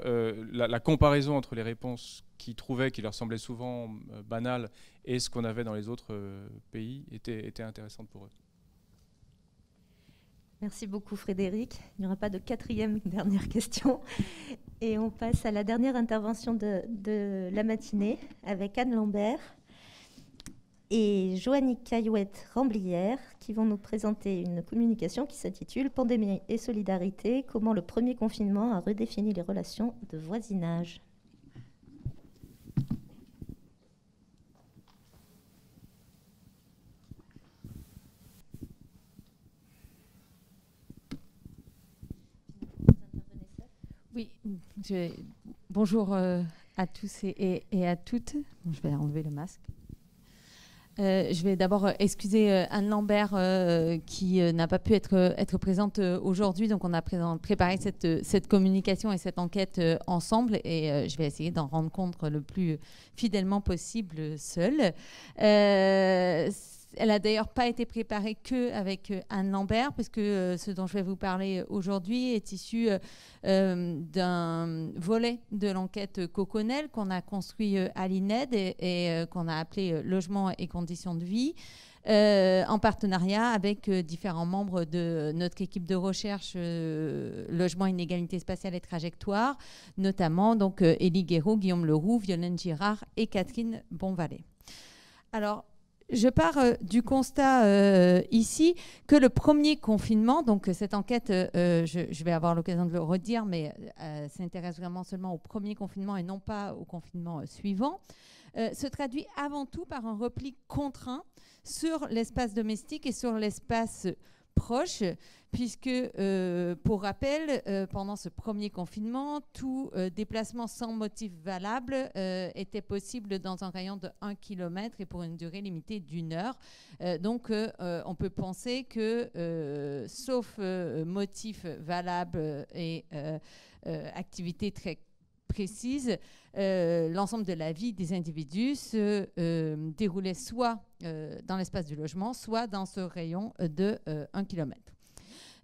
la comparaison entre les réponses qu'ils trouvaient, qui leur semblaient souvent banales, et ce qu'on avait dans les autres pays était intéressante pour eux. Merci beaucoup Frédéric. Il n'y aura pas de 4e dernière question. Et on passe à la dernière intervention de la matinée avec Anne Lambert et Joannick Caillouette-Ramblière qui vont nous présenter une communication qui s'intitule « Pandémie et solidarité, comment le premier confinement a redéfini les relations de voisinage ». Oui, bonjour à tous et à toutes. Bon, je vais enlever le masque. Je vais d'abord excuser Anne Lambert qui n'a pas pu être présente aujourd'hui. Donc on a préparé cette communication et cette enquête ensemble, et je vais essayer d'en rendre compte le plus fidèlement possible seule. Elle n'a d'ailleurs pas été préparée qu'avec Anne Lambert, puisque ce dont je vais vous parler aujourd'hui est issu d'un volet de l'enquête Coconel qu'on a construit à l'INED et qu'on a appelé Logement et conditions de vie, en partenariat avec différents membres de notre équipe de recherche Logement, inégalité spatiale et trajectoire, notamment donc Élie Guéraud, Guillaume Leroux, Violaine Girard et Catherine Bonvalet. Alors, Je pars du constat ici que le premier confinement, donc cette enquête, je vais avoir l'occasion de le redire, mais s'intéresse vraiment seulement au premier confinement et non pas au confinement suivant, se traduit avant tout par un repli contraint sur l'espace domestique et sur l'espace proche, puisque, pour rappel, pendant ce premier confinement, tout déplacement sans motif valable était possible dans un rayon de 1 km et pour une durée limitée d'1 heure. Donc, on peut penser que, sauf motif valable et activité très précise, l'ensemble de la vie des individus se déroulait soit dans l'espace du logement, soit dans ce rayon de 1 km.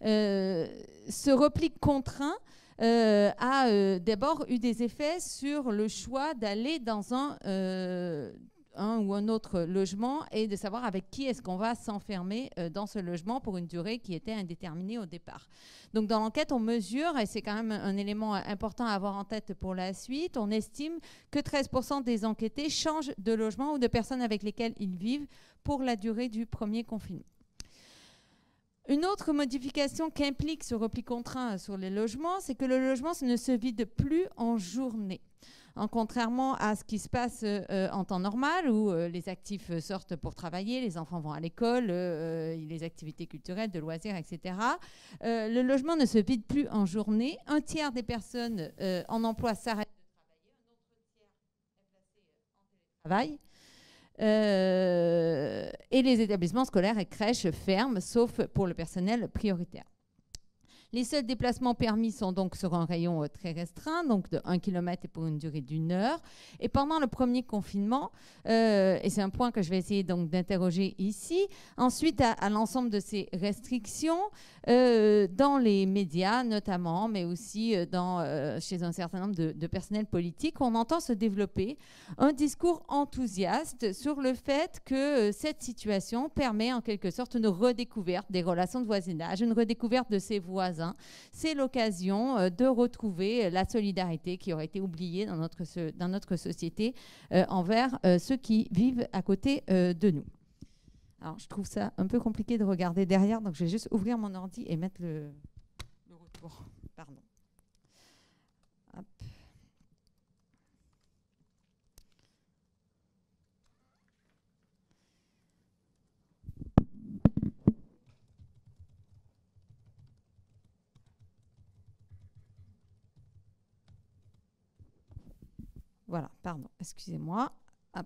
Ce repli contraint a d'abord eu des effets sur le choix d'aller dans un ou un autre logement et de savoir avec qui est-ce qu'on va s'enfermer dans ce logement pour une durée qui était indéterminée au départ. Donc dans l'enquête, on mesure, et c'est quand même un élément important à avoir en tête pour la suite, on estime que 13% des enquêtés changent de logement ou de personnes avec lesquelles ils vivent pour la durée du premier confinement. Une autre modification qu'implique ce repli contraint sur les logements, c'est que le logement ne se vide plus en journée. Contrairement à ce qui se passe en temps normal, où les actifs sortent pour travailler, les enfants vont à l'école, les activités culturelles, de loisirs, etc. Le logement ne se vide plus en journée. Un tiers des personnes en emploi s'arrêtent de travailler, un autre tiers est placé en télétravail. Et les établissements scolaires et crèches ferment, sauf pour le personnel prioritaire. Les seuls déplacements permis sont donc sur un rayon très restreint, donc de 1 km et pour une durée d'1 heure. Et pendant le premier confinement, et c'est un point que je vais essayer donc d'interroger ici, ensuite à l'ensemble de ces restrictions, dans les médias notamment, mais aussi chez un certain nombre de personnels politiques, on entend se développer un discours enthousiaste sur le fait que cette situation permet en quelque sorte une redécouverte des relations de voisinage, une redécouverte de ses voisins. C'est l'occasion de retrouver la solidarité qui aurait été oubliée dans notre société envers ceux qui vivent à côté de nous. Alors, je trouve ça un peu compliqué de regarder derrière, donc je vais juste ouvrir mon ordi et mettre le retour. Pardon. Hop. Voilà, pardon, excusez-moi. Hop.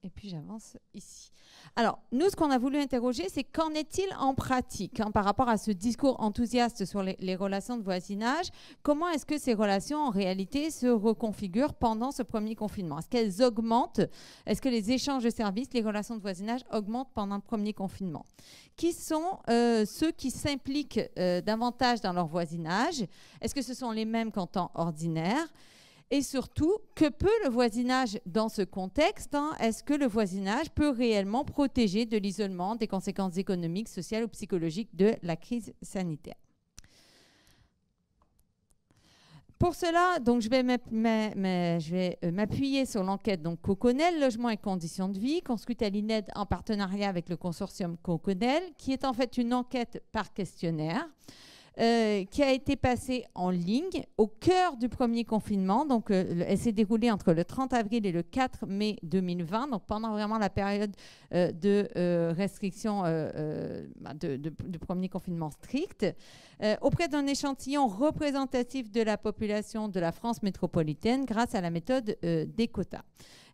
Et puis j'avance ici. Alors, nous, ce qu'on a voulu interroger, c'est qu'en est-il en pratique par rapport à ce discours enthousiaste sur les relations de voisinage? Comment est-ce que ces relations, en réalité, se reconfigurent pendant ce premier confinement? Est-ce qu'elles augmentent? Est-ce que les échanges de services, les relations de voisinage augmentent pendant le premier confinement? Qui sont ceux qui s'impliquent davantage dans leur voisinage? Est-ce que ce sont les mêmes qu'en temps ordinaire? Et surtout, que peut le voisinage dans ce contexte? Est-ce que le voisinage peut réellement protéger de l'isolement, des conséquences économiques, sociales ou psychologiques de la crise sanitaire? Pour cela, donc, je vais m'appuyer sur l'enquête Coconel, logement et conditions de vie, construite à l'INED en partenariat avec le consortium Coconel, qui est en fait une enquête par questionnaire. Qui a été passée en ligne au cœur du premier confinement. Donc, elle s'est déroulée entre le 30 avril et le 4 mai 2020, donc pendant vraiment la période de restriction du premier confinement strict, auprès d'un échantillon représentatif de la population de la France métropolitaine grâce à la méthode des quotas.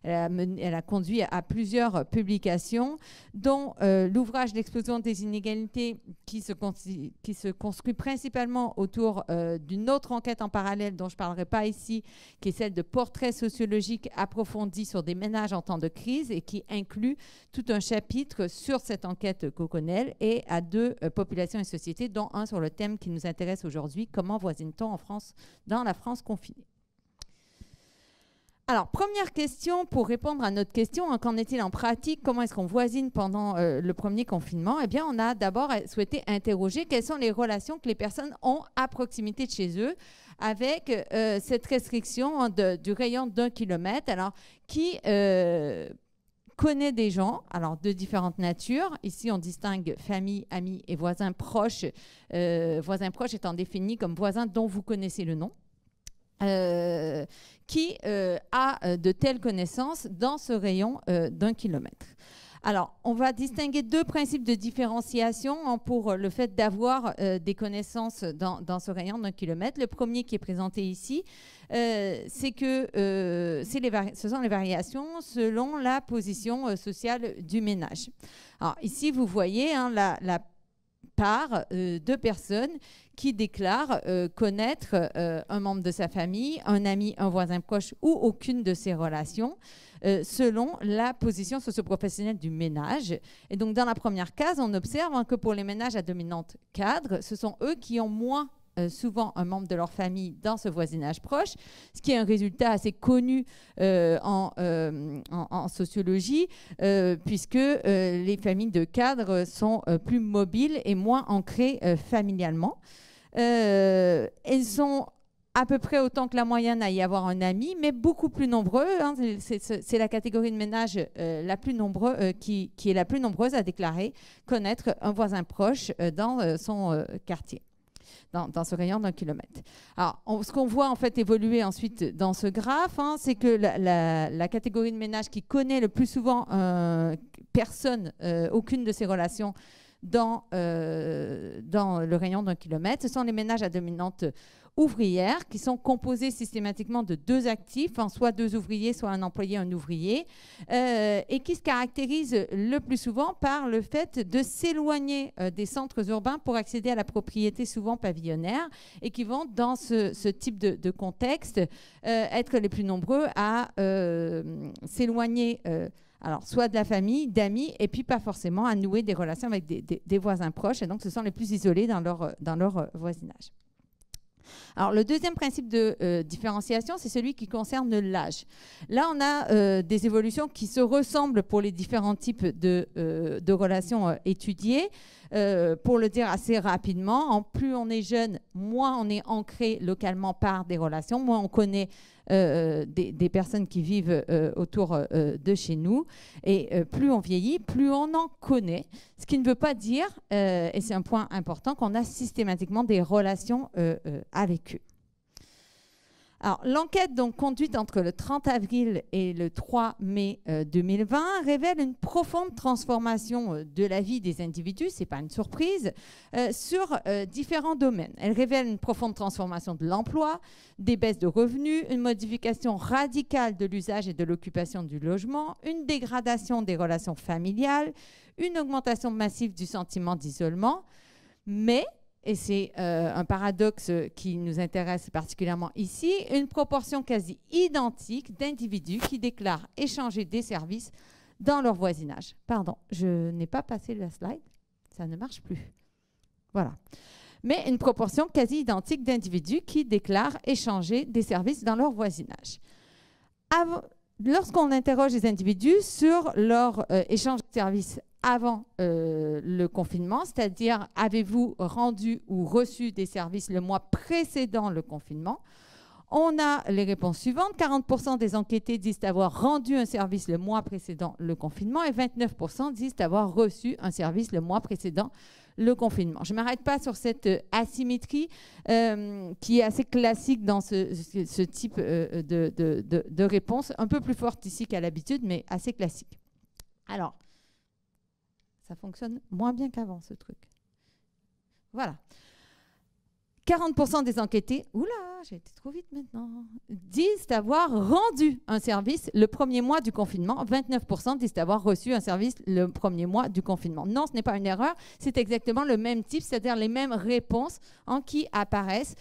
Elle a conduit à plusieurs publications, dont l'ouvrage L'explosion des inégalités qui se construit principalement autour d'une autre enquête en parallèle dont je ne parlerai pas ici, qui est celle de portraits sociologiques approfondis sur des ménages en temps de crise et qui inclut tout un chapitre sur cette enquête Coconel et à 2 populations et sociétés, dont un sur le thème qui nous intéresse aujourd'hui, comment voisine-t-on en France, dans la France confinée? Alors, première question pour répondre à notre question, qu'en est-il en pratique? Comment est-ce qu'on voisine pendant le premier confinement? Eh bien, on a d'abord souhaité interroger quelles sont les relations que les personnes ont à proximité de chez eux avec cette restriction du rayon d'1 kilomètre. Alors, qui connaît des gens, alors de différentes natures. Ici, on distingue famille, amis et voisins proches. Voisins proches étant définis comme voisins dont vous connaissez le nom. Qui a de telles connaissances dans ce rayon d'1 kilomètre. Alors, on va distinguer 2 principes de différenciation pour le fait d'avoir des connaissances dans ce rayon d'1 kilomètre. Le premier qui est présenté ici, c'est que ce sont les variations selon la position sociale du ménage. Alors, ici, vous voyez la part de personnes qui déclarent connaître un membre de sa famille, un ami, un voisin proche ou aucune de ces relations, selon la position socio-professionnelle du ménage. Et donc, dans la première case, on observe que pour les ménages à dominante cadre, ce sont eux qui ont moins souvent un membre de leur famille dans ce voisinage proche, ce qui est un résultat assez connu en sociologie, puisque les familles de cadres sont plus mobiles et moins ancrées familialement. Elles sont à peu près autant que la moyenne à y avoir un ami, mais beaucoup plus nombreux. C'est la catégorie de ménage la plus nombreuse, qui est la plus nombreuse à déclarer connaître un voisin proche dans son quartier. Dans ce rayon d'1 kilomètre. Alors, ce qu'on voit en fait évoluer ensuite dans ce graphe, c'est que la catégorie de ménage qui connaît le plus souvent personne, aucune de ces relations dans le rayon d'1 kilomètre, ce sont les ménages à dominante ouvrières qui sont composées systématiquement de 2 actifs, soit 2 ouvriers, soit un employé, un ouvrier, et qui se caractérisent le plus souvent par le fait de s'éloigner des centres urbains pour accéder à la propriété souvent pavillonnaire et qui vont dans ce type de contexte être les plus nombreux à s'éloigner alors, soit de la famille, d'amis, et puis pas forcément à nouer des relations avec des voisins proches, et donc ce sont les plus isolés dans leur voisinage. Alors, le deuxième principe de différenciation, c'est celui qui concerne l'âge. Là, on a des évolutions qui se ressemblent pour les différents types de relations étudiées. Pour le dire assez rapidement, plus on est jeune, moins on est ancré localement par des relations, moins on connaît des personnes qui vivent autour de chez nous. Et plus on vieillit, plus on en connaît. Ce qui ne veut pas dire, et c'est un point important, qu'on a systématiquement des relations avec eux. Alors, l'enquête donc conduite entre le 30 avril et le 3 mai 2020 révèle une profonde transformation de la vie des individus, ce n'est pas une surprise, sur différents domaines. Elle révèle une profonde transformation de l'emploi, des baisses de revenus, une modification radicale de l'usage et de l'occupation du logement, une dégradation des relations familiales, une augmentation massive du sentiment d'isolement, mais et c'est un paradoxe qui nous intéresse particulièrement ici, une proportion quasi identique d'individus qui déclarent échanger des services dans leur voisinage. Pardon, je n'ai pas passé la slide, ça ne marche plus. Voilà. Mais une proportion quasi identique d'individus qui déclarent échanger des services dans leur voisinage. Lorsqu'on interroge les individus sur leur échange de services avant le confinement, c'est-à-dire avez-vous rendu ou reçu des services le mois précédent le confinement, on a les réponses suivantes. 40% des enquêtés disent avoir rendu un service le mois précédent le confinement et 29% disent avoir reçu un service le mois précédent le confinement. Je ne m'arrête pas sur cette asymétrie qui est assez classique dans ce type de réponse, un peu plus forte ici qu'à l'habitude, mais assez classique. Alors, ça fonctionne moins bien qu'avant, ce truc. Voilà. 40% des enquêtés, oula, j'ai été trop vite maintenant, disent avoir rendu un service le premier mois du confinement. 29% disent avoir reçu un service le premier mois du confinement. Non, ce n'est pas une erreur, c'est exactement le même type, c'est-à-dire les mêmes réponses qui apparaissent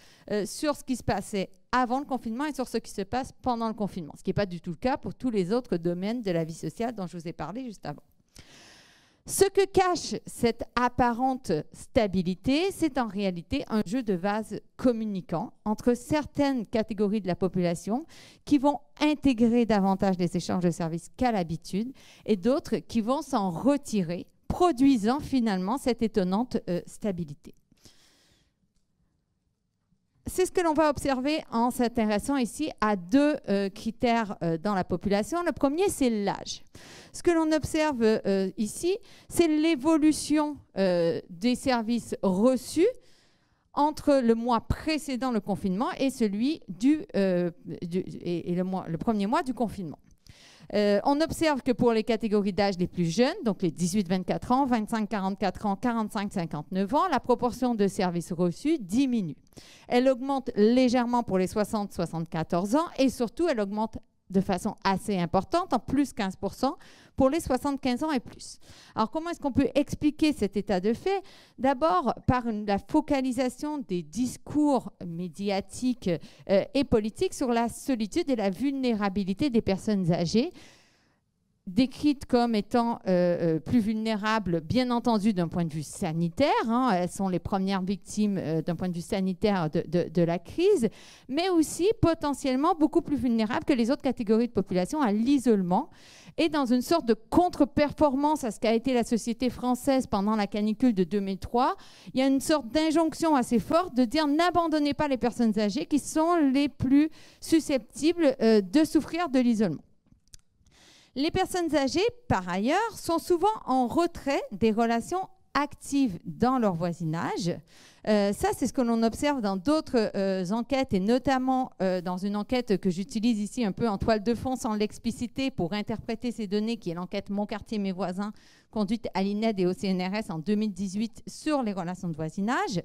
sur ce qui se passait avant le confinement et sur ce qui se passe pendant le confinement, ce qui n'est pas du tout le cas pour tous les autres domaines de la vie sociale dont je vous ai parlé juste avant. Ce que cache cette apparente stabilité, c'est en réalité un jeu de vases communicants entre certaines catégories de la population qui vont intégrer davantage les échanges de services qu'à l'habitude et d'autres qui vont s'en retirer, produisant finalement cette étonnante stabilité. c'est ce que l'on va observer en s'intéressant ici à deux critères dans la population. Le premier, c'est l'âge. Ce que l'on observe ici, c'est l'évolution des services reçus entre le mois précédant le confinement et celui le premier mois du confinement. On observe que pour les catégories d'âge les plus jeunes, donc les 18-24 ans, 25-44 ans, 45-59 ans, la proportion de services reçus diminue. Elle augmente légèrement pour les 60-74 ans et surtout elle augmente de façon assez importante, en plus 15% pour les 75 ans et plus. Alors comment est-ce qu'on peut expliquer cet état de fait? D'abord par la focalisation des discours médiatiques et politiques sur la solitude et la vulnérabilité des personnes âgées, décrites comme étant plus vulnérables, bien entendu, d'un point de vue sanitaire. Hein, elles sont les premières victimes d'un point de vue sanitaire de la crise, mais aussi potentiellement beaucoup plus vulnérables que les autres catégories de population à l'isolement et dans une sorte de contre-performance à ce qu'a été la société française pendant la canicule de 2003. Il y a une sorte d'injonction assez forte de dire n'abandonnez pas les personnes âgées qui sont les plus susceptibles de souffrir de l'isolement. Les personnes âgées, par ailleurs, sont souvent en retrait des relations actives dans leur voisinage. Ça, c'est ce que l'on observe dans d'autres enquêtes, et notamment dans une enquête que j'utilise ici un peu en toile de fond sans l'expliciter pour interpréter ces données, qui est l'enquête Mon quartier, mes voisins, conduite à l'INED et au CNRS en 2018 sur les relations de voisinage,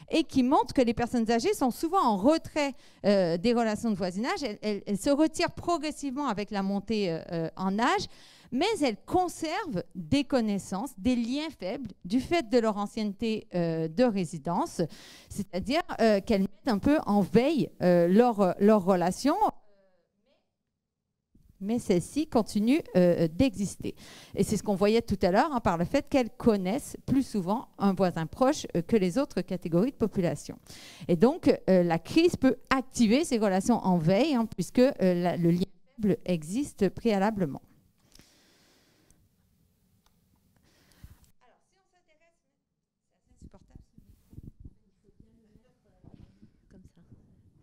et qui montre que les personnes âgées sont souvent en retrait des relations de voisinage. Elles se retirent progressivement avec la montée en âge, mais elles conservent des connaissances, des liens faibles du fait de leur ancienneté de résidence, c'est-à-dire qu'elles mettent un peu en veille leurs relations, mais celles-ci continuent d'exister. Et c'est ce qu'on voyait tout à l'heure par le fait qu'elles connaissent plus souvent un voisin proche que les autres catégories de population. Et donc, la crise peut activer ces relations en veille, puisque le lien faible existe préalablement.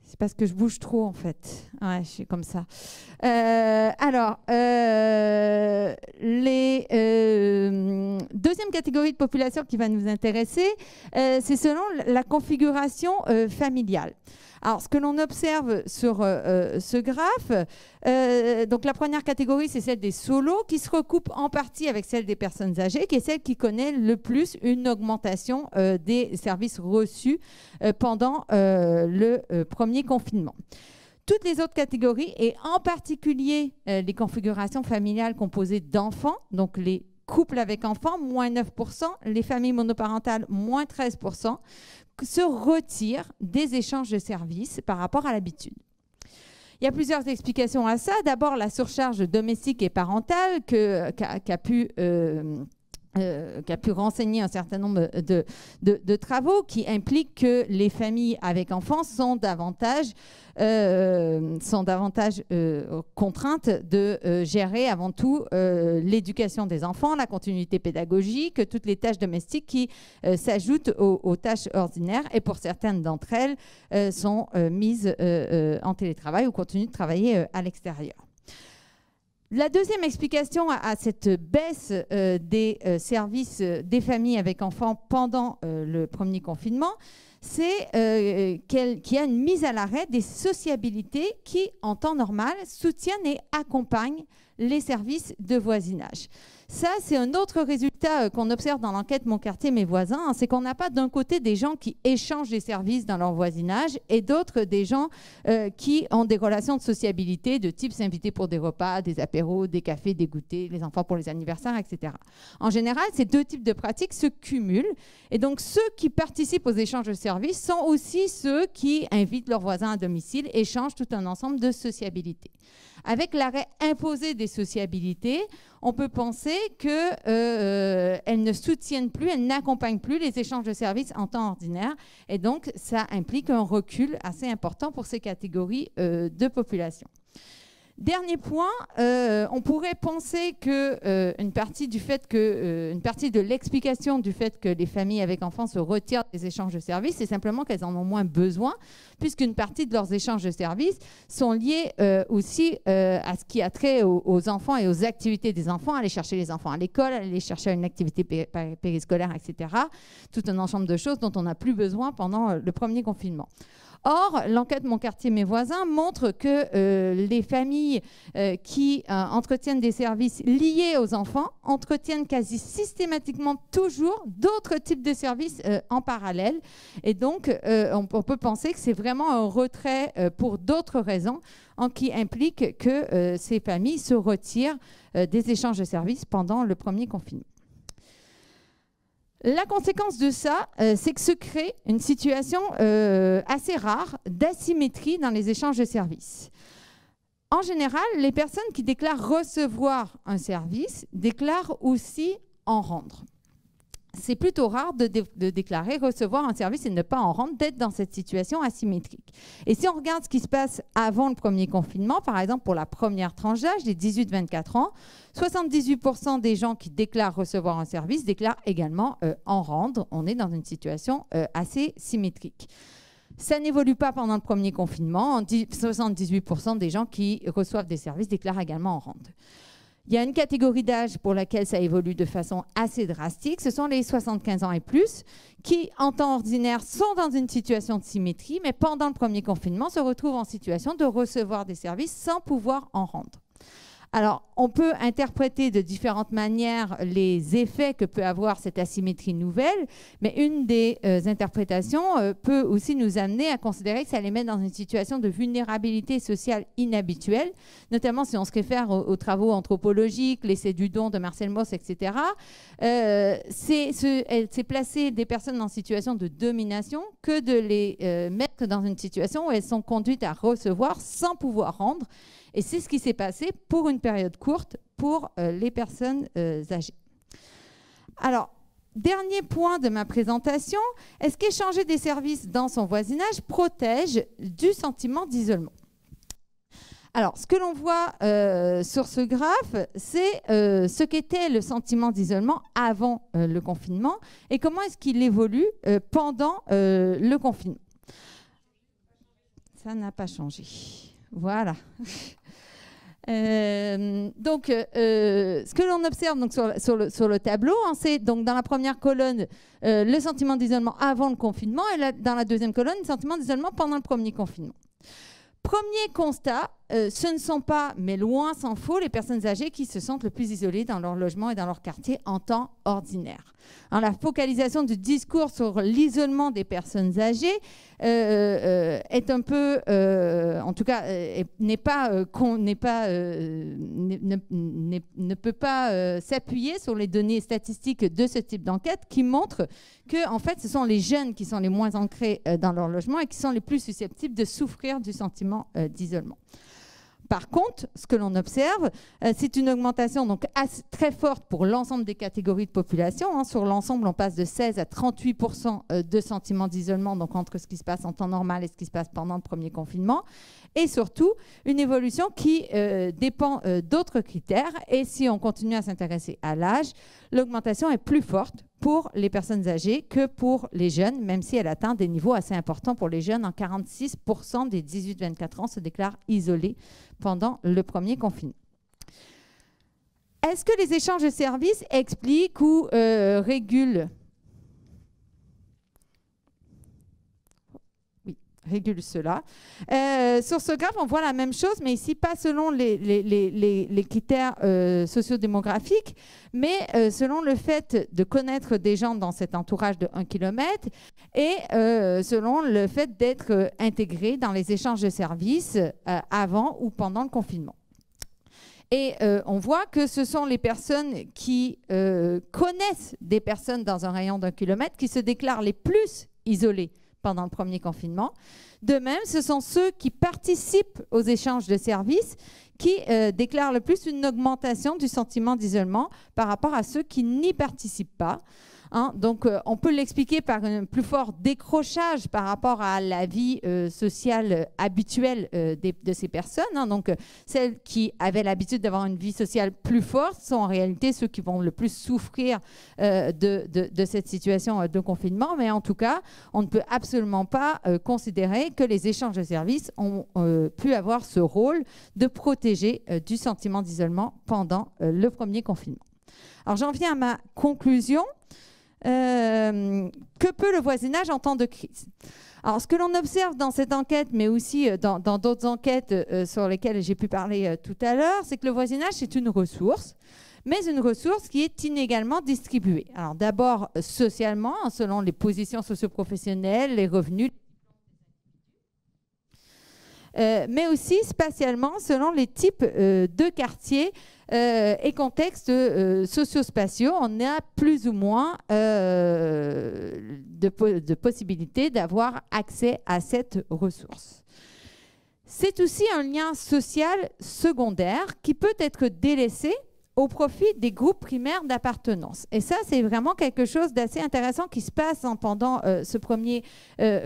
C'est parce que je bouge trop, en fait. Ouais, je suis comme ça. Deuxième catégorie de population qui va nous intéresser, c'est selon la configuration familiale. Alors, ce que l'on observe sur ce graphe, donc la première catégorie, c'est celle des solos, qui se recoupe en partie avec celle des personnes âgées, qui est celle qui connaît le plus une augmentation des services reçus pendant le premier confinement. Toutes les autres catégories, et en particulier les configurations familiales composées d'enfants, donc les couples avec enfants, moins 9%, les familles monoparentales, moins 13%, se retirent des échanges de services par rapport à l'habitude. Il y a plusieurs explications à ça. D'abord, la surcharge domestique et parentale qu'a pu renseigner un certain nombre de travaux qui impliquent que les familles avec enfants sont davantage contraintes de gérer avant tout l'éducation des enfants, la continuité pédagogique, toutes les tâches domestiques qui s'ajoutent aux tâches ordinaires et pour certaines d'entre elles sont mises en télétravail ou continuent de travailler à l'extérieur. La deuxième explication à cette baisse des services des familles avec enfants pendant le premier confinement, c'est qu'il y a une mise à l'arrêt des sociabilités qui, en temps normal, soutiennent et accompagnent les services de voisinage. Ça, c'est un autre résultat qu'on observe dans l'enquête Mon quartier, mes voisins, c'est qu'on n'a pas d'un côté des gens qui échangent des services dans leur voisinage et d'autres des gens qui ont des relations de sociabilité de type s'inviter pour des repas, des apéros, des cafés, des goûters, les enfants pour les anniversaires, etc. En général, ces deux types de pratiques se cumulent et donc ceux qui participent aux échanges de services sont aussi ceux qui invitent leurs voisins à domicile, échangent tout un ensemble de sociabilités. Avec l'arrêt imposé des sociabilités, on peut penser qu'elles ne soutiennent plus, elles n'accompagnent plus les échanges de services en temps ordinaire. Et donc, ça implique un recul assez important pour ces catégories de population. Dernier point, on pourrait penser que une partie de l'explication du fait que les familles avec enfants se retirent des échanges de services, c'est simplement qu'elles en ont moins besoin, puisqu'une partie de leurs échanges de services sont liés aussi à ce qui a trait aux enfants et aux activités des enfants, aller chercher les enfants à l'école, aller les chercher à une activité périscolaire, etc. Tout un ensemble de choses dont on n'a plus besoin pendant le premier confinement. Or, l'enquête Mon quartier, mes voisins montre que les familles qui entretiennent des services liés aux enfants entretiennent quasi systématiquement toujours d'autres types de services en parallèle. Et donc, on peut penser que c'est vraiment un retrait pour d'autres raisons qui implique que ces familles se retirent des échanges de services pendant le premier confinement. La conséquence de ça, c'est que se crée une situation assez rare d'asymétrie dans les échanges de services. En général, les personnes qui déclarent recevoir un service déclarent aussi en rendre. C'est plutôt rare de déclarer recevoir un service et ne pas en rendre, d'être dans cette situation asymétrique. Et si on regarde ce qui se passe avant le premier confinement, par exemple pour la première tranche d'âge, les 18-24 ans, 78% des gens qui déclarent recevoir un service déclarent également en rendre. On est dans une situation assez symétrique. Ça n'évolue pas pendant le premier confinement. 78% des gens qui reçoivent des services déclarent également en rendre. Il y a une catégorie d'âge pour laquelle ça évolue de façon assez drastique. Ce sont les 75 ans et plus qui, en temps ordinaire, sont dans une situation de symétrie, mais pendant le premier confinement, se retrouvent en situation de recevoir des services sans pouvoir en rendre. Alors, on peut interpréter de différentes manières les effets que peut avoir cette asymétrie nouvelle, mais une des interprétations peut aussi nous amener à considérer que ça les met dans une situation de vulnérabilité sociale inhabituelle, notamment si on se réfère aux travaux anthropologiques, l'essai du don de Marcel Mauss, etc. C'est placer des personnes en situation de domination que de les mettre dans une situation où elles sont conduites à recevoir sans pouvoir rendre. Et c'est ce qui s'est passé pour une période courte pour les personnes âgées. Alors, dernier point de ma présentation, est-ce qu'échanger des services dans son voisinage protège du sentiment d'isolement ? Alors, ce que l'on voit sur ce graphe, c'est ce qu'était le sentiment d'isolement avant le confinement et comment est-ce qu'il évolue pendant le confinement. Ça n'a pas changé. Voilà. Donc, ce que l'on observe donc, sur le tableau, hein, c'est donc dans la première colonne le sentiment d'isolement avant le confinement et dans la deuxième colonne le sentiment d'isolement pendant le premier confinement. Premier constat, ce ne sont pas, mais loin s'en faut, les personnes âgées qui se sentent le plus isolées dans leur logement et dans leur quartier en temps ordinaire. Alors, la focalisation du discours sur l'isolement des personnes âgées est un peu, en tout cas, ne peut pas s'appuyer sur les données statistiques de ce type d'enquête qui montrent que, en fait, ce sont les jeunes qui sont les moins ancrés dans leur logement et qui sont les plus susceptibles de souffrir du sentiment d'isolement. Par contre, ce que l'on observe, c'est une augmentation donc, très forte pour l'ensemble des catégories de population. Hein. Sur l'ensemble, on passe de 16 à 38% de sentiments d'isolement, donc entre ce qui se passe en temps normal et ce qui se passe pendant le premier confinement. Et surtout, une évolution qui dépend d'autres critères. Et si on continue à s'intéresser à l'âge, l'augmentation est plus forte pour les personnes âgées que pour les jeunes, même si elle atteint des niveaux assez importants pour les jeunes. En 46% des 18-24 ans se déclarent isolés pendant le premier confinement. Est-ce que les échanges de services expliquent ou régulent régule cela. Sur ce graphe, on voit la même chose, mais ici, pas selon les critères sociodémographiques, mais selon le fait de connaître des gens dans cet entourage de 1 km et selon le fait d'être intégré dans les échanges de services avant ou pendant le confinement. Et on voit que ce sont les personnes qui connaissent des personnes dans un rayon d'1 km qui se déclarent les plus isolées pendant le premier confinement. De même, ce sont ceux qui participent aux échanges de services qui déclarent le plus une augmentation du sentiment d'isolement par rapport à ceux qui n'y participent pas. Hein. Donc, on peut l'expliquer par un plus fort décrochage par rapport à la vie sociale habituelle de ces personnes. Hein. Donc, celles qui avaient l'habitude d'avoir une vie sociale plus forte sont en réalité ceux qui vont le plus souffrir de cette situation de confinement. Mais en tout cas, on ne peut absolument pas considérer que les échanges de services ont pu avoir ce rôle de protéger du sentiment d'isolement pendant le premier confinement. Alors, j'en viens à ma conclusion. Que peut le voisinage en temps de crise? Alors, ce que l'on observe dans cette enquête, mais aussi dans d'autres enquêtes sur lesquelles j'ai pu parler tout à l'heure, c'est que le voisinage, c'est une ressource, mais une ressource qui est inégalement distribuée. Alors, d'abord, socialement, selon les positions socio-professionnelles, les revenus, mais aussi spatialement, selon les types de quartiers et contextes socio-spatiaux. On a plus ou moins de possibilités d'avoir accès à cette ressource. C'est aussi un lien social secondaire qui peut être délaissé au profit des groupes primaires d'appartenance. Et ça, c'est vraiment quelque chose d'assez intéressant qui se passe pendant ce premier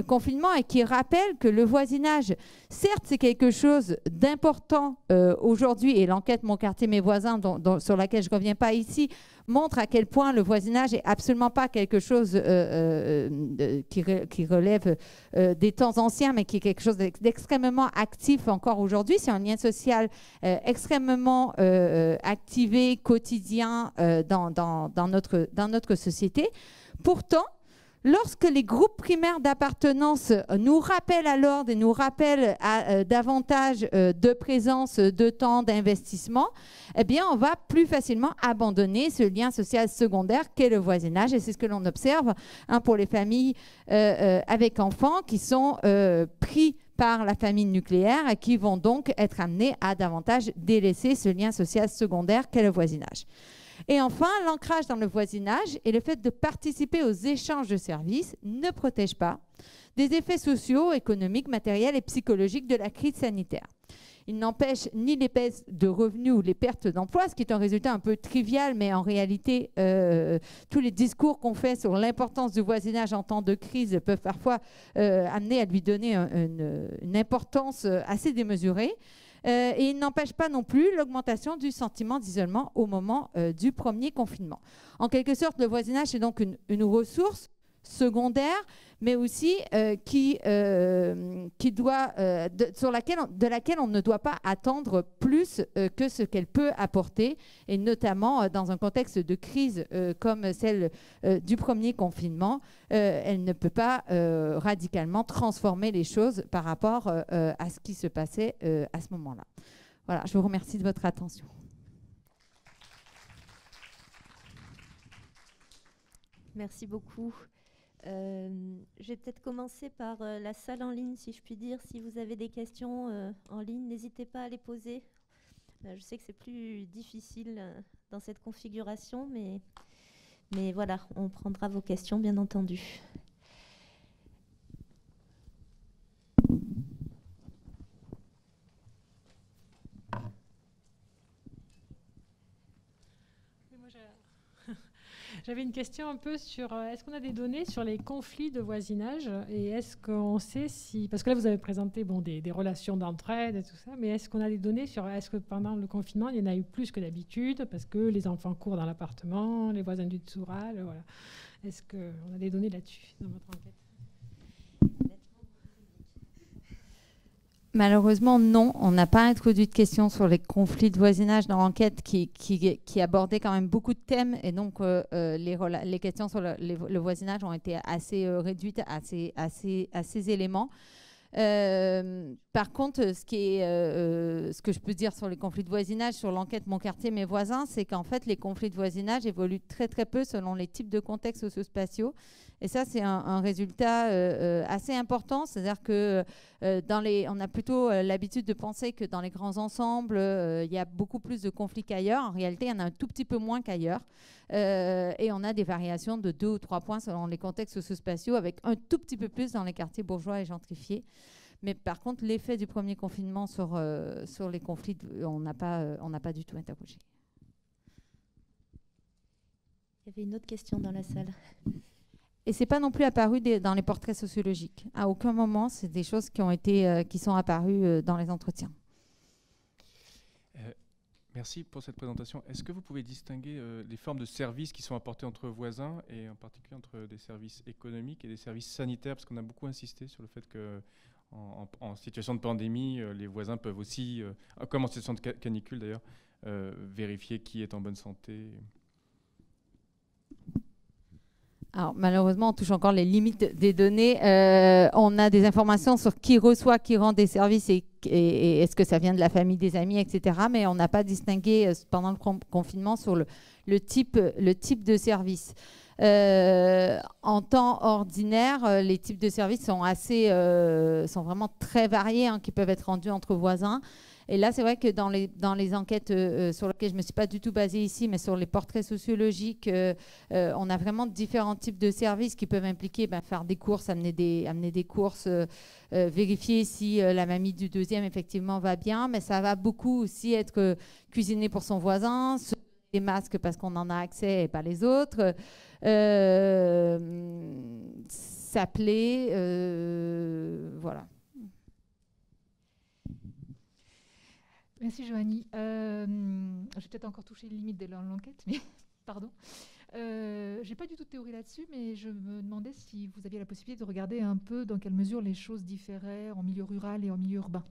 confinement et qui rappelle que le voisinage, certes, c'est quelque chose d'important aujourd'hui, et l'enquête Mon quartier, mes voisins, sur laquelle je ne reviens pas ici, montre à quel point le voisinage n'est absolument pas quelque chose qui relève des temps anciens, mais qui est quelque chose d'extrêmement actif encore aujourd'hui. C'est un lien social extrêmement activé, quotidien dans notre société. Pourtant, lorsque les groupes primaires d'appartenance nous rappellent à l'ordre et nous rappellent à davantage de présence, de temps, d'investissement, eh bien, on va plus facilement abandonner ce lien social secondaire qu'est le voisinage. Et c'est ce que l'on observe pour les familles avec enfants qui sont pris par la famille nucléaire et qui vont donc être amenés à davantage délaisser ce lien social secondaire qu'est le voisinage. Et enfin, l'ancrage dans le voisinage et le fait de participer aux échanges de services ne protège pas des effets sociaux, économiques, matériels et psychologiques de la crise sanitaire. Il n'empêche ni les baisses de revenus ou les pertes d'emplois, ce qui est un résultat un peu trivial, mais en réalité, tous les discours qu'on fait sur l'importance du voisinage en temps de crise peuvent parfois amener à lui donner une importance assez démesurée. Et il n'empêche pas non plus l'augmentation du sentiment d'isolement au moment du premier confinement. En quelque sorte, le voisinage est donc une ressource secondaire, mais aussi de laquelle on ne doit pas attendre plus que ce qu'elle peut apporter, et notamment dans un contexte de crise comme celle du premier confinement, elle ne peut pas radicalement transformer les choses par rapport à ce qui se passait à ce moment-là. Voilà, je vous remercie de votre attention. Merci beaucoup. Je vais peut-être commencer par la salle en ligne, si je puis dire. Si vous avez des questions en ligne, n'hésitez pas à les poser. Je sais que c'est plus difficile dans cette configuration, mais voilà, on prendra vos questions, bien entendu. J'avais une question un peu sur est-ce qu'on a des données sur les conflits de voisinage, et est-ce qu'on sait si, parce que là vous avez présenté des relations d'entraide et tout ça, mais est-ce qu'on a des données sur est-ce que pendant le confinement il y en a eu plus que d'habitude parce que les enfants courent dans l'appartement, les voisins du dessous râlent, voilà. Est-ce qu'on a des données là-dessus dans votre enquête? Malheureusement, non. On n'a pas introduit de questions sur les conflits de voisinage dans l'enquête qui abordait quand même beaucoup de thèmes. Et donc, les questions sur le voisinage ont été assez réduites à ces éléments. Par contre, ce que je peux dire sur les conflits de voisinage, sur l'enquête Mon quartier, mes voisins, c'est qu'en fait, les conflits de voisinage évoluent très très peu selon les types de contextes socio-spatiaux. Et ça, c'est un résultat assez important. C'est-à-dire que on a plutôt l'habitude de penser que dans les grands ensembles, il y a beaucoup plus de conflits qu'ailleurs. En réalité, il y en a un tout petit peu moins qu'ailleurs. Et on a des variations de 2 ou 3 points selon les contextes socio-spatiaux, avec un tout petit peu plus dans les quartiers bourgeois et gentrifiés. Mais par contre, l'effet du premier confinement sur les conflits, on n'a pas du tout interrogé. Y Il y avait une autre question dans la salle. Et c'est pas non plus apparu dans les portraits sociologiques. À aucun moment, c'est des choses qui sont apparues dans les entretiens. Merci pour cette présentation. Est-ce que vous pouvez distinguer les formes de services qui sont apportés entre voisins et en particulier entre des services économiques et des services sanitaires? Parce qu'on a beaucoup insisté sur le fait que en situation de pandémie, les voisins peuvent aussi, comme en situation de canicule d'ailleurs, vérifier qui est en bonne santé. Alors, malheureusement, on touche encore les limites des données. On a des informations sur qui reçoit, qui rend des services et est-ce que ça vient de la famille, des amis, etc. Mais on n'a pas distingué pendant le confinement sur le type de service. En temps ordinaire, les types de services sont vraiment très variés, qui peuvent être rendus entre voisins. Et là, c'est vrai que dans les enquêtes sur lesquelles je ne me suis pas du tout basée ici, mais sur les portraits sociologiques, on a vraiment différents types de services qui peuvent impliquer faire des courses, amener des courses, vérifier si la mamie du deuxième, effectivement, va bien. Mais ça va beaucoup aussi être cuisiner pour son voisin, se donner des masques parce qu'on en a accès et pas les autres, s'appeler, voilà. Merci Joanie. J'ai peut-être encore touché les limites de l'enquête, mais pardon. J'ai pas du tout de théorie là-dessus, mais je me demandais si vous aviez la possibilité de regarder un peu dans quelle mesure les choses différaient en milieu rural et en milieu urbain.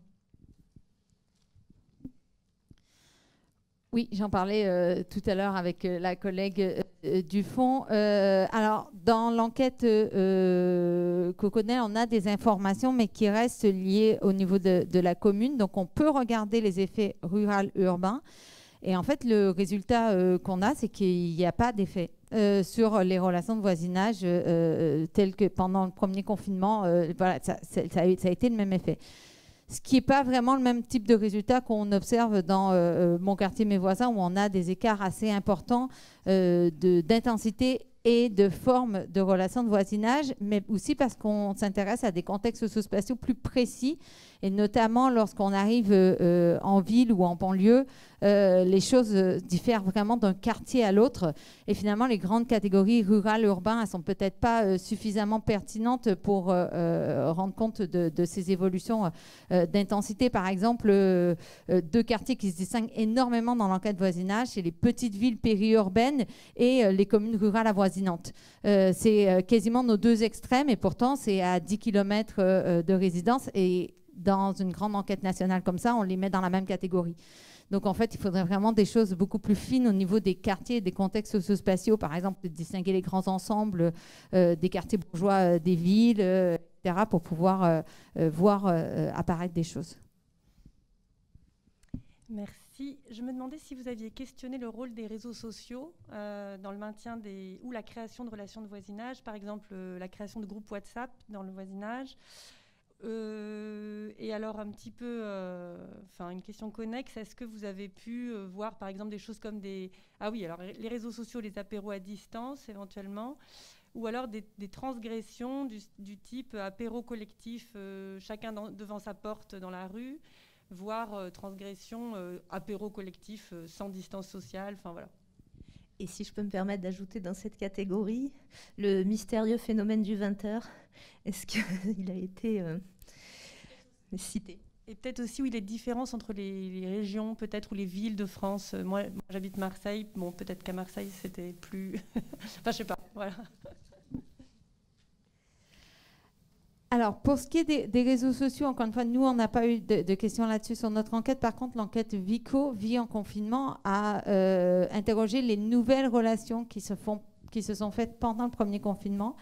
Oui, j'en parlais tout à l'heure avec la collègue Dufond. Alors, dans l'enquête Coconel, on a des informations, mais qui restent liées au niveau de la commune. Donc, on peut regarder les effets rural-urbains. Et en fait, le résultat qu'on a, c'est qu'il n'y a pas d'effet sur les relations de voisinage telles que pendant le premier confinement. Voilà, ça a été le même effet. Ce qui n'est pas vraiment le même type de résultat qu'on observe dans mon quartier, mes voisins, où on a des écarts assez importants d'intensité et de forme de relations de voisinage, mais aussi parce qu'on s'intéresse à des contextes socio-spatiaux plus précis, et notamment lorsqu'on arrive en ville ou en banlieue, les choses diffèrent vraiment d'un quartier à l'autre. Et finalement, les grandes catégories rurales, urbaines, elles ne sont peut-être pas suffisamment pertinentes pour rendre compte de ces évolutions d'intensité. Par exemple, deux quartiers qui se distinguent énormément dans l'enquête voisinage, c'est les petites villes périurbaines et les communes rurales avoisinantes. C'est quasiment nos deux extrêmes, et pourtant, c'est à 10 km de résidence. Et dans une grande enquête nationale comme ça, on les met dans la même catégorie. Donc, en fait, il faudrait vraiment des choses beaucoup plus fines au niveau des quartiers et des contextes socio-spatiaux. Par exemple, de distinguer les grands ensembles des quartiers bourgeois des villes, etc., pour pouvoir voir apparaître des choses. Merci. Je me demandais si vous aviez questionné le rôle des réseaux sociaux dans le maintien ou la création de relations de voisinage, par exemple la création de groupes WhatsApp dans le voisinage. Et alors un petit peu, une question connexe, est-ce que vous avez pu voir par exemple des choses comme les réseaux sociaux, les apéros à distance éventuellement, ou alors des transgressions du type apéro collectif, chacun devant sa porte dans la rue, voire transgression apéro collectif sans distance sociale, voilà. Et si je peux me permettre d'ajouter dans cette catégorie, le mystérieux phénomène du 20h, est-ce qu'il a été cité? Et peut-être aussi, oui, les différences entre les régions, peut-être, ou les villes de France. Moi j'habite Marseille. Bon, peut-être qu'à Marseille, c'était plus... je sais pas, voilà. Alors, pour ce qui est des réseaux sociaux, encore une fois, nous, on n'a pas eu de questions là-dessus sur notre enquête. Par contre, l'enquête Vico, Vie en confinement, a interrogé les nouvelles relations qui se sont faites pendant le premier confinement.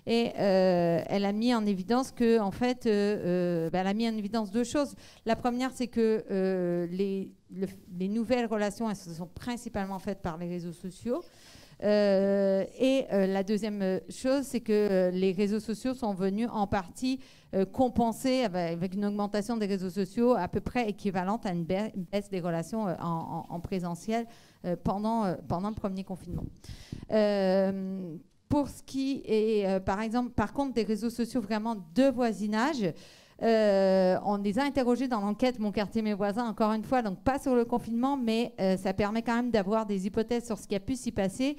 Et elle a mis en évidence elle a mis en évidence deux choses. La première, c'est que les nouvelles relations, elles se sont principalement faites par les réseaux sociaux. Et la deuxième chose, c'est que les réseaux sociaux sont venus en partie compenser avec une augmentation des réseaux sociaux à peu près équivalente à une baisse des relations en présentiel pendant le premier confinement. Pour ce qui est, par contre, des réseaux sociaux vraiment de voisinage, On les a interrogés dans l'enquête Mon quartier, mes voisins, encore une fois, donc pas sur le confinement, mais ça permet quand même d'avoir des hypothèses sur ce qui a pu s'y passer.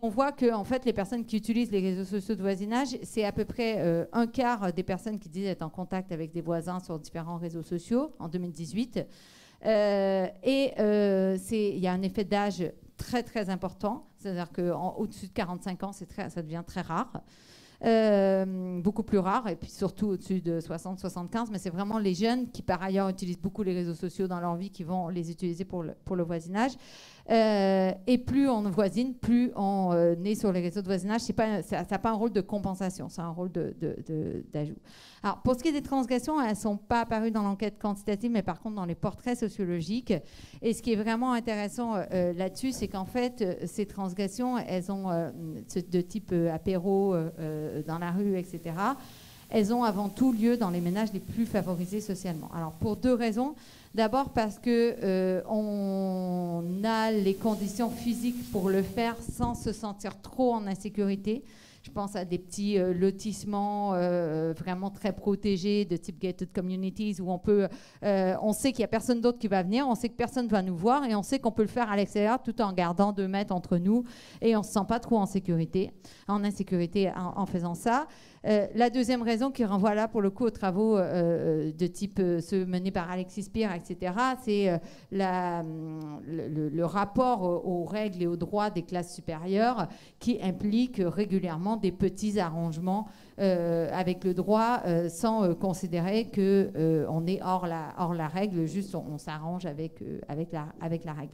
On voit que en fait, les personnes qui utilisent les réseaux sociaux de voisinage, c'est à peu près un quart des personnes qui disent être en contact avec des voisins sur différents réseaux sociaux en 2018. Il y a un effet d'âge très très important, c'est-à-dire qu'au-dessus de 45 ans, ça devient très rare. Beaucoup plus rare, et puis surtout au-dessus de 60-75, mais c'est vraiment les jeunes qui par ailleurs utilisent beaucoup les réseaux sociaux dans leur vie qui vont les utiliser pour le voisinage. Et plus on voisine, plus on est sur les réseaux de voisinage. Ça n'a pas un rôle de compensation, c'est un rôle d'ajout. Alors, pour ce qui est des transgressions, elles ne sont pas apparues dans l'enquête quantitative, mais par contre dans les portraits sociologiques. Et ce qui est vraiment intéressant là-dessus, c'est qu'en fait, ces transgressions, elles ont de type apéro dans la rue, etc. Elles ont avant tout lieu dans les ménages les plus favorisés socialement. Alors, pour deux raisons. D'abord parce qu'on a les conditions physiques pour le faire sans se sentir trop en insécurité. Je pense à des petits lotissements vraiment très protégés de type gated communities où on sait qu'il n'y a personne d'autre qui va venir, on sait que personne ne va nous voir et on sait qu'on peut le faire à l'extérieur tout en gardant 2 mètres entre nous et on ne se sent pas trop en insécurité en faisant ça. La deuxième raison qui renvoie là pour le coup aux travaux de type ceux menés par Alexis Spire, etc., c'est le rapport aux règles et aux droits des classes supérieures qui implique régulièrement des petits arrangements avec le droit sans considérer qu'on est hors la règle, juste on s'arrange avec la règle.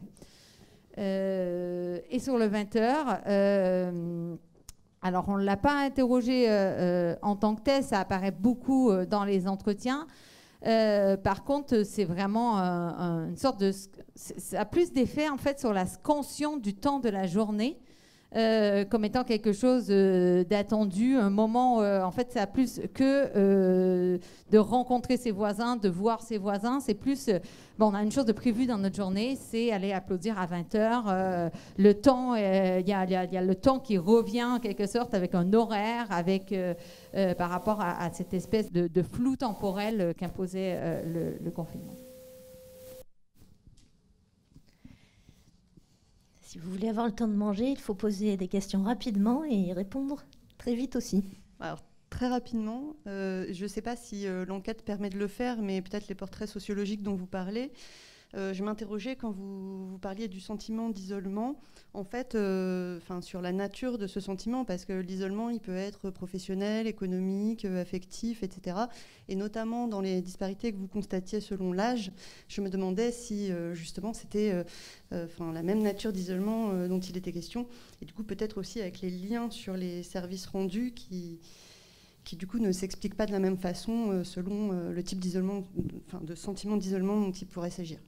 Et sur le 20h, alors, on ne l'a pas interrogé en tant que tel, ça apparaît beaucoup dans les entretiens. Par contre, c'est vraiment une sorte de... Ça a plus d'effet, en fait, sur la scansion du temps de la journée, comme étant quelque chose d'attendu, un moment, en fait, ça a plus que de rencontrer ses voisins, de voir ses voisins, c'est plus, on a une chose de prévue dans notre journée, c'est aller applaudir à 20h, le temps, il y a le temps qui revient en quelque sorte avec un horaire, par rapport à cette espèce de flou temporel qu'imposait le confinement. Si vous voulez avoir le temps de manger, il faut poser des questions rapidement et y répondre très vite aussi. Alors, très rapidement, je ne sais pas si l'enquête permet de le faire, mais peut-être les portraits sociologiques dont vous parlez. Je m'interrogeais quand vous parliez du sentiment d'isolement, en fait, sur la nature de ce sentiment, parce que l'isolement, il peut être professionnel, économique, affectif, etc. Et notamment dans les disparités que vous constatiez selon l'âge, je me demandais si justement c'était la même nature d'isolement dont il était question, et du coup peut-être aussi avec les liens sur les services rendus qui du coup ne s'expliquent pas de la même façon selon le type d'isolement, de sentiment d'isolement dont il pourrait s'agir.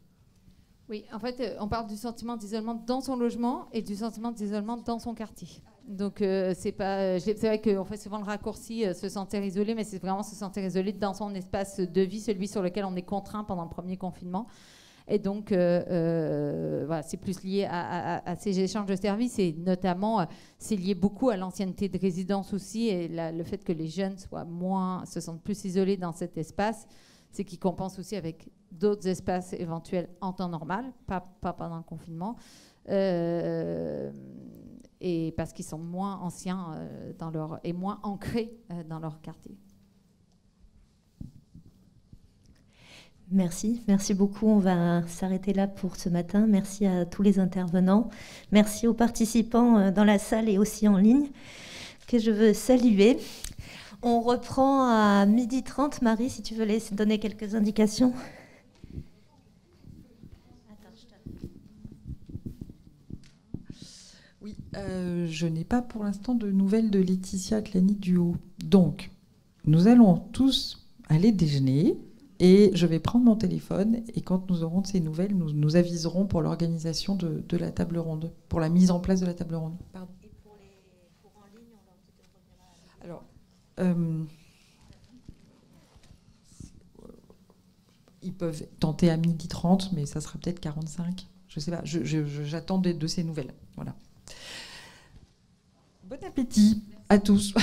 Oui, en fait, on parle du sentiment d'isolement dans son logement et du sentiment d'isolement dans son quartier. Donc, c'est vrai qu'on fait souvent le raccourci se sentir isolé, mais c'est vraiment se sentir isolé dans son espace de vie, celui sur lequel on est contraint pendant le premier confinement. Et donc, voilà, c'est plus lié à ces échanges de services et notamment, c'est lié beaucoup à l'ancienneté de résidence aussi et le fait que les jeunes se sentent plus isolés dans cet espace, c'est qu'ils compensent aussi avec d'autres espaces éventuels en temps normal, pas pendant le confinement, et parce qu'ils sont moins anciens et moins ancrés dans leur quartier. Merci beaucoup. On va s'arrêter là pour ce matin. Merci à tous les intervenants. Merci aux participants dans la salle et aussi en ligne que je veux saluer. On reprend à 12h30. Marie, si tu veux donner quelques indications. Oui, je n'ai pas pour l'instant de nouvelles de Laetitia Clany-Duhaut. Donc, nous allons tous aller déjeuner. Et je vais prendre mon téléphone et quand nous aurons de ces nouvelles, nous aviserons pour l'organisation de la table ronde, pour la mise en place de la table ronde. Pardon. Et pour en ligne, on leur dit de revenir à... Alors, ils peuvent tenter à 12h30, mais ça sera peut-être 45. Je ne sais pas, j'attends de ces nouvelles. Voilà. Bon appétit à tous.